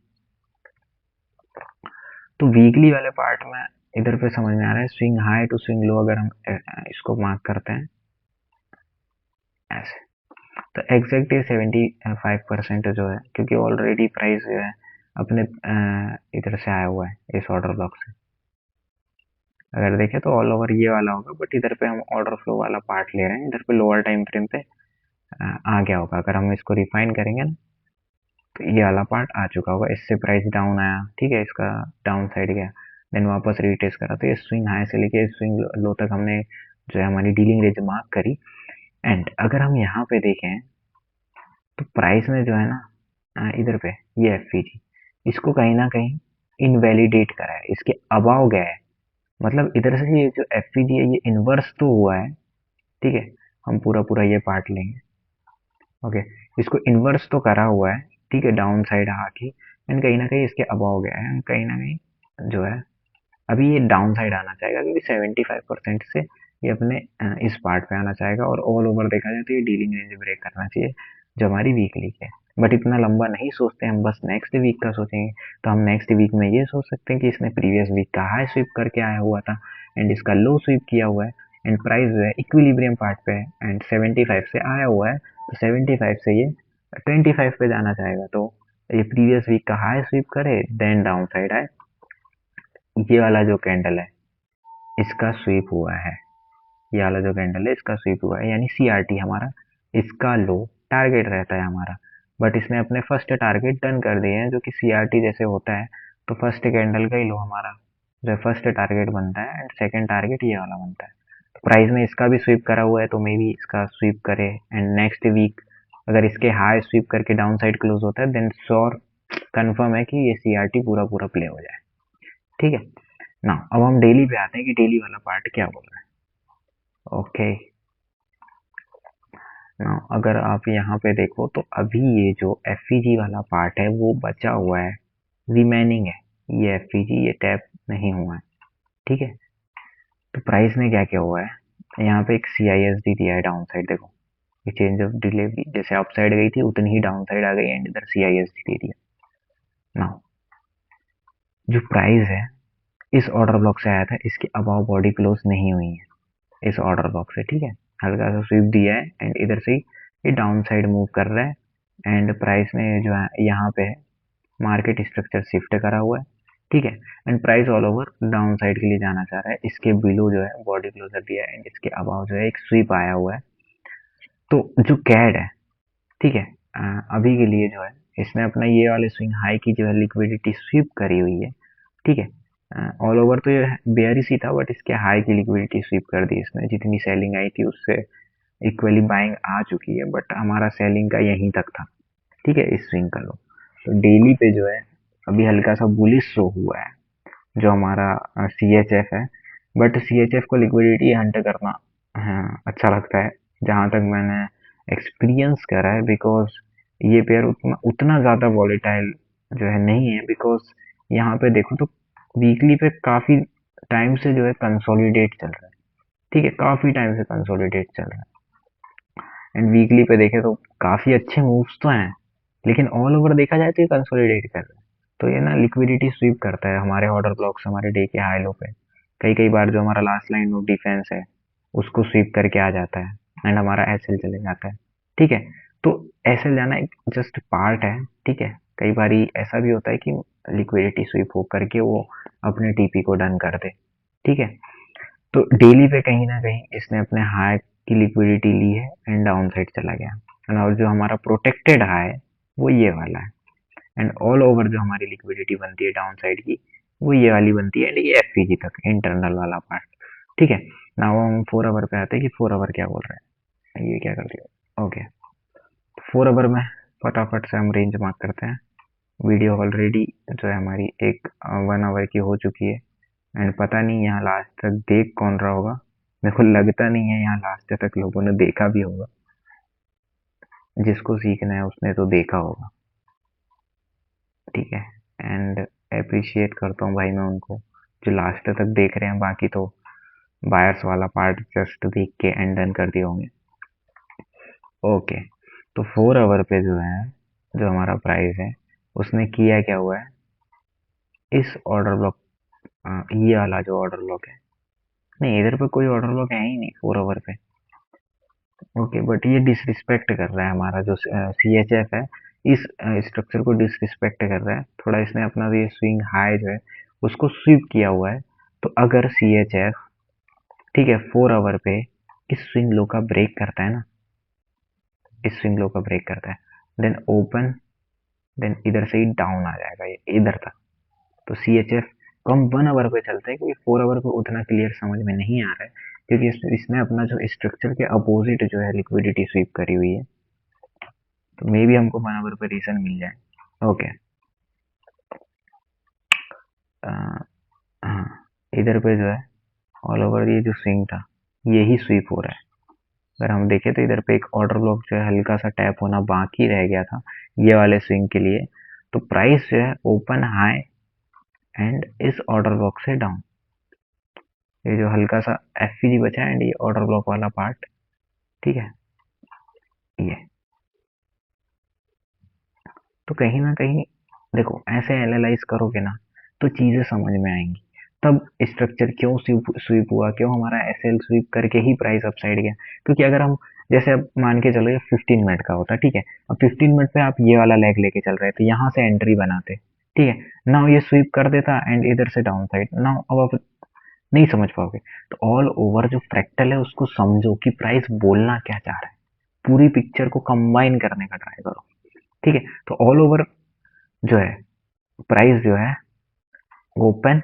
Speaker 1: तो वीकली वाले पार्ट में इधर पे समझ में आ रहा है swing high to swing low, अगर हम इसको मार्क करते हैं ऐसे, तो एग्जैक्ट ये 75% जो है, क्योंकि ऑलरेडी प्राइस जो है अपने इधर से आया हुआ है इस ऑर्डर ब्लॉक से। अगर देखें तो ऑल ओवर ये वाला होगा, बट इधर पे हम ऑर्डर फ्लो वाला पार्ट ले रहे हैं, इधर पे लोअर टाइम फ्रेम पे आ गया होगा। अगर हम इसको रिफाइन करेंगे ना तो ये वाला पार्ट आ चुका होगा, इससे प्राइस डाउन आया। ठीक है, इसका डाउन साइड गया, देन वापस रिटेस्ट करा, तो ये स्विंग हाई से लेके स्विंग लो तक हमने जो है हमारी डीलिंग रेंज मार्क करी। एंड अगर हम यहाँ पे देखें तो प्राइस में जो है ना इधर पे ये FPG इसको कहीं ना कहीं इनवैलिडेट करा है, इसके अबाव गया है। मतलब इधर से ये जो एफ है ये इन्वर्स तो हुआ है, ठीक है, हम पूरा पूरा ये पार्ट लेंगे। ओके, इसको इन्वर्स तो करा हुआ है, ठीक है, डाउन साइड आके एंड कहीं ना कहीं इसके अबाव गया है, कहीं ना कहीं जो है अभी ये डाउन साइड आना चाहेगा, क्योंकि 75% से ये अपने इस पार्ट पे आना चाहेगा, और ऑल ओवर देखा जाए तो ये डीलिंग रेंज ब्रेक करना चाहिए जो हमारी वीकली है। बट इतना लंबा नहीं सोचते हम, बस नेक्स्ट वीक का सोचेंगे। तो हम नेक्स्ट वीक में ये सोच सकते हैं कि इसने प्रीवियस वीक का हाई स्वीप करके आया हुआ था एंड इसका लो स्वीप किया हुआ है एंड प्राइस जो है इक्विलिब्रियम पार्ट पे है एंड 75 से आया हुआ है, तो 75 से ये 25 पे जाना चाहेगा। तो ये प्रीवियस वीक का हाई स्वीप करे देन डाउन साइड आए, ये वाला जो कैंडल है इसका स्वीप हुआ है, ये वाला जो कैंडल है इसका स्वीप हुआ है, यानी सीआरटी हमारा इसका लो टारगेट रहता है हमारा। बट इसने अपने फर्स्ट टारगेट डन कर दिए हैं, जो कि सीआरटी जैसे होता है, तो फर्स्ट कैंडल का ही लो हमारा जो फर्स्ट टारगेट बनता है एंड सेकंड टारगेट ये वाला बनता है। तो प्राइस ने इसका भी स्वीप करा हुआ है, तो मे बी इसका स्वीप करे एंड नेक्स्ट वीक अगर इसके हाई स्वीप करके डाउन साइड क्लोज होता है देन श्योर कंफर्म है कि ये सीआरटी पूरा पूरा प्ले हो जाए। ठीक है ना, अब हम डेली पे आते हैं कि डेली वाला पार्ट क्या बोल रहा है। ओके ना, अगर आप यहाँ पे देखो तो अभी ये जो एफ वाला पार्ट है वो बचा हुआ है, रिमेनिंग है, ये एफ ये टैप नहीं हुआ है, ठीक है। तो प्राइस ने क्या किया हुआ है, यहाँ पे एक सी आई एस डी दिया है डाउन साइड, देखो ये चेंज ऑफ डिलीवरी जैसे अप साइड गई थी उतनी ही डाउन साइड आ गई एंड इधर सी आई एस डी दे दिया ना। जो प्राइस है इस ऑर्डर ब्लॉक से आया था, इसके अबाव बॉडी क्लोज नहीं हुई है इस ऑर्डर ब्लॉक से, ठीक है, हल्का सा स्वीप दिया है एंड इधर से ये डाउन साइड मूव कर रहा है एंड प्राइस ने जो है यहाँ पे मार्केट स्ट्रक्चर शिफ्ट करा हुआ है, ठीक है, and price all over down side के लिए जाना चाह रहा है, इसके बिलो जो है बॉडी क्लोजर दिया है एंड इसके अबाव जो है एक स्वीप आया हुआ है। तो जो कैड है, ठीक है, अभी के लिए जो है इसने अपना ये वाले स्विंग हाई की जो है लिक्विडिटी स्वीप करी हुई है, ठीक है, ऑल ओवर तो ये बेयरिश ही था बट इसके हाई की लिक्विडिटी स्वीप कर दी इसने, जितनी सेलिंग आई थी उससे इक्वली बाइंग आ चुकी है, बट हमारा सेलिंग का यहीं तक था, ठीक है, इस स्विंग का लो। तो डेली पे जो है अभी हल्का सा बुलिश शो हुआ है जो हमारा सी एच एफ है, बट सी एच एफ को लिक्विडिटी हंट करना अच्छा लगता है जहाँ तक मैंने एक्सपीरियंस करा है, बिकॉज ये पेयर उतना उतना ज़्यादा वॉलेटाइल जो है नहीं है, बिकॉज यहाँ पे देखो तो वीकली पे काफ़ी टाइम से जो है कंसोलिडेट चल रहा है, ठीक है, काफ़ी टाइम से कंसोलिडेट चल रहा है एंड वीकली पे देखे तो काफ़ी अच्छे मूव्स तो हैं, लेकिन ऑल ओवर देखा जाए तो ये कंसोलिडेट कर रहा है। तो ये ना लिक्विडिटी स्वीप करता है हमारे ऑर्डर ब्लॉक्स, हमारे डे के हाई लो पे कई कई बार जो हमारा लास्ट लाइन ऑफ डिफेंस है उसको स्वीप करके आ जाता है एंड हमारा एसएल चले जाता है, ठीक है। तो एसएल जाना एक जस्ट पार्ट है, ठीक है, कई बार ऐसा भी होता है कि लिक्विडिटी स्वीप हो करके वो अपने टीपी को डन कर दे, ठीक है। तो डेली पे कहीं ना कहीं इसने अपने हाई की लिक्विडिटी ली है एंड डाउन साइड चला गया, और जो हमारा प्रोटेक्टेड हाई है वो ये वाला है एंड ऑल ओवर जो हमारी लिक्विडिटी बनती है डाउन साइड की वो ये वाली बनती है एंड ये एफ तक इंटरनल वाला पार्ट, ठीक है। नाउ हम 4 आवर पे आते हैं कि 4 आवर क्या बोल रहे हैं, ये क्या कर दिया। ओके, 4 आवर में फटाफट से हम रेंज मार्क करते हैं। वीडियो ऑलरेडी जो है हमारी एक 1 आवर की हो चुकी है एंड पता नहीं यहाँ लास्ट तक देख कौन रहा होगा, मेरे को लगता नहीं है यहाँ लास्ट तक लोगों ने देखा भी होगा, जिसको सीखना है उसने तो देखा होगा, ठीक है। एंड अप्रिशिएट करता हूँ भाई मैं उनको जो लास्ट तक देख रहे हैं, बाकी तो बायर्स वाला पार्ट जस्ट देख के एंड डन कर दिए होंगे। ओके, तो 4 आवर पे जो है जो हमारा प्राइस है उसने किया क्या हुआ है, इस ऑर्डर ब्लॉक, ये वाला जो ऑर्डर ब्लॉक है, नहीं इधर पे कोई ऑर्डर ब्लॉक है ही नहीं 4 आवर पे। ओके, बट ये डिसरिस्पेक्ट कर रहा है हमारा जो सी एच एफ है, इस स्ट्रक्चर को डिसरिस्पेक्ट कर रहा है थोड़ा, इसने अपना ये स्विंग हाई जो है उसको स्वीप किया हुआ है। तो अगर सी एच एफ, ठीक है, 4 आवर पे इस स्विंग लो का ब्रेक करता है ना, इस स्विंग लो का ब्रेक करता है, देन ओपन, देन इधर से ही डाउन आ जाएगा ये इधर तक। तो सी एच एफ को हम 1 आवर पे चलते हैं क्योंकि 4 आवर पे उतना क्लियर समझ में नहीं आ रहा है, क्योंकि इसने अपना जो स्ट्रक्चर के अपोजिट जो है लिक्विडिटी स्वीप करी हुई है, तो मे भी हमको 1 आवर पे रीजन मिल जाए। ओके, इधर पे जो है ऑल ओवर ये जो स्विंग था यही स्वीप हो रहा है। अगर हम देखें तो इधर पे एक ऑर्डर ब्लॉक जो है हल्का सा टैप होना बाकी रह गया था ये वाले स्विंग के लिए। तो प्राइस जो है ओपन हाई एंड इस ऑर्डर ब्लॉक से डाउन, ये जो हल्का सा एफ बचा है एंड ये ऑर्डर ब्लॉक वाला पार्ट, ठीक है ये। तो कहीं ना कहीं देखो ऐसे एनालाइज करोगे ना तो चीजें समझ में आएंगी। तब स्ट्रक्चर क्यों स्वीप हुआ, क्यों हमारा एसएल स्वीप करके ही प्राइस अपसाइड गया। क्योंकि अगर हम जैसे अब मान के चलो ये 15 मिनट का होता, ठीक है, अब 15 मिनट पे आप ये वाला लेग लेके चल रहे थे, यहाँ से एंट्री बनाते, ठीक है, नाउ ये स्वीप कर देता एंड इधर से डाउन साइड, नाउ अब आप नहीं समझ पाओगे। तो ऑल ओवर जो फ्रैक्टल है उसको समझो कि प्राइस बोलना क्या चाह रहा है, पूरी पिक्चर को कंबाइन करने का ट्राई करो, ठीक है। तो ऑल ओवर जो है प्राइस जो है ओपन,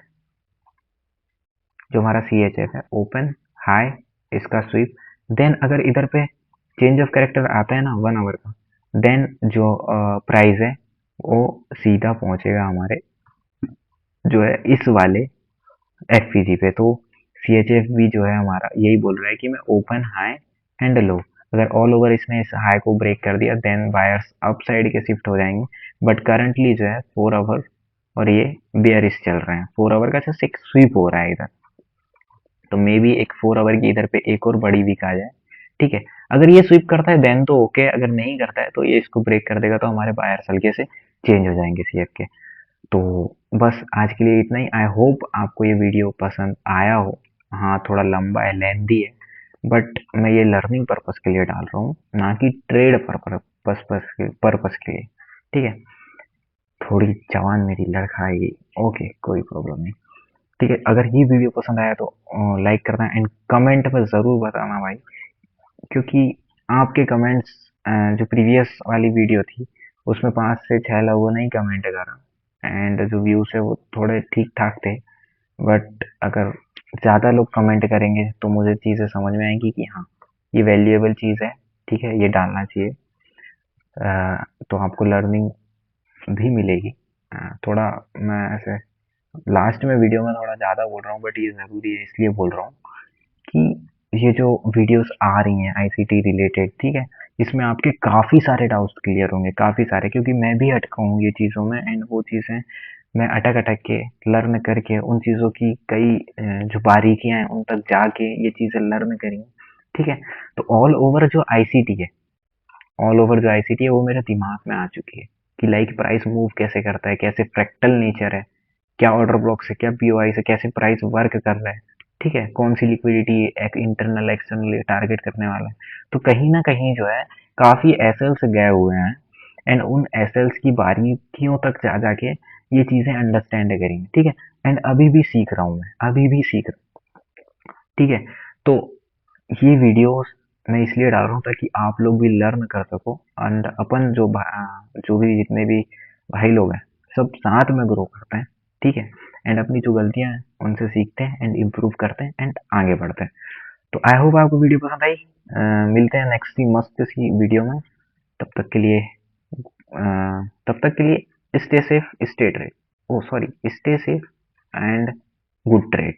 Speaker 1: जो हमारा सी एच एफ है ओपन हाई, इसका स्वीप, देन अगर इधर पे चेंज ऑफ कैरेक्टर आता है ना 1 आवर का, देन जो प्राइस है वो सीधा पहुंचेगा हमारे जो है इस वाले एफ पे। तो सी एच एफ भी जो है हमारा यही बोल रहा है कि मैं ओपन हाई एंड लो, अगर ऑल ओवर इसने इस हाई को ब्रेक कर दिया देन बायर्स अप साइड के शिफ्ट हो जाएंगे। बट करंटली जो है 4 आवर और ये बेयरिश चल रहे हैं, 4 आवर का जस्ट एक स्वीप हो रहा है इधर। तो मे बी एक 4 आवर की इधर पे एक और बड़ी वीक आ जाए, ठीक है। अगर ये स्वीप करता है देन तो ओके, अगर नहीं करता है तो ये इसको ब्रेक कर देगा, तो हमारे बायर्स हल्के से चेंज हो जाएंगे सीएफ के। तो बस आज के लिए इतना ही। आई होप आपको ये वीडियो पसंद आया हो। हाँ थोड़ा लंबा है, लेंथी है, बट मैं ये लर्निंग पर्पस के लिए डाल रहा हूँ, ना कि ट्रेड पर्पस के लिए, ठीक है। थोड़ी जवान मेरी लड़खाई, ओके कोई प्रॉब्लम नहीं, ठीक है। अगर ये वीडियो पसंद आया तो लाइक करना एंड कमेंट में ज़रूर बताना भाई, क्योंकि आपके कमेंट्स, जो प्रीवियस वाली वीडियो थी उसमें 5 से 6 लोगों ने ही कमेंट करा एंड जो व्यूज है वो थोड़े ठीक ठाक थे। बट अगर ज़्यादा लोग कमेंट करेंगे तो मुझे चीज़ें समझ में आएंगी कि हाँ ये वैल्यूएबल चीज़ है, ठीक है, ये डालना चाहिए। तो आपको लर्निंग भी मिलेगी। थोड़ा मैं ऐसे लास्ट में वीडियो में थोड़ा ज़्यादा बोल रहा हूँ, बट ये ज़रूरी है इसलिए बोल रहा हूँ कि ये जो वीडियोस आ रही हैं आईसीटी रिलेटेड, ठीक है, इसमें आपके काफ़ी सारे डाउट्स क्लियर होंगे, काफ़ी सारे, क्योंकि मैं भी अटका हूँ ये चीज़ों में एंड वो चीज़ें मैं अटक अटक के लर्न करके उन चीज़ों की कई जो बारीकियां हैं उन तक जाके ये चीज़ें लर्न करी, ठीक है। तो ऑल ओवर जो आईसीटी है, ऑल ओवर जो आईसीटी है वो मेरे दिमाग में आ चुकी है कि लाइक प्राइस मूव कैसे करता है, कैसे फ्रैक्टल नेचर है, क्या ऑर्डर ब्लॉक से, क्या पीओआई से कैसे प्राइस वर्क कर रहा है, ठीक है, कौन सी लिक्विडिटी एक इंटरनल एक्सटर्नल टारगेट करने वाला है। तो कहीं ना कहीं जो है काफी एसएल्स गए हुए हैं एंड उन एसएल्स की बारीकियों तक जा जाके ये चीजें अंडरस्टैंड करेंगे, ठीक है। एंड अभी भी सीख रहा हूँ मैं, अभी भी सीख रहा हूँ, ठीक है। तो ये वीडियोस मैं इसलिए डाल रहा हूँ ताकि आप लोग भी लर्न कर सको एंड अपन जो भी जितने भी भाई लोग हैं सब साथ में ग्रो करते हैं, ठीक है, एंड अपनी जो गलतियां हैं उनसे सीखते हैं एंड इम्प्रूव करते हैं एंड आगे बढ़ते हैं। तो आई होप आपको वीडियो पसंद आई। मिलते हैं नेक्स्ट की मस्त सी वीडियो में। तब तक के लिए stay safe, stay trade, oh sorry, stay safe and good trade.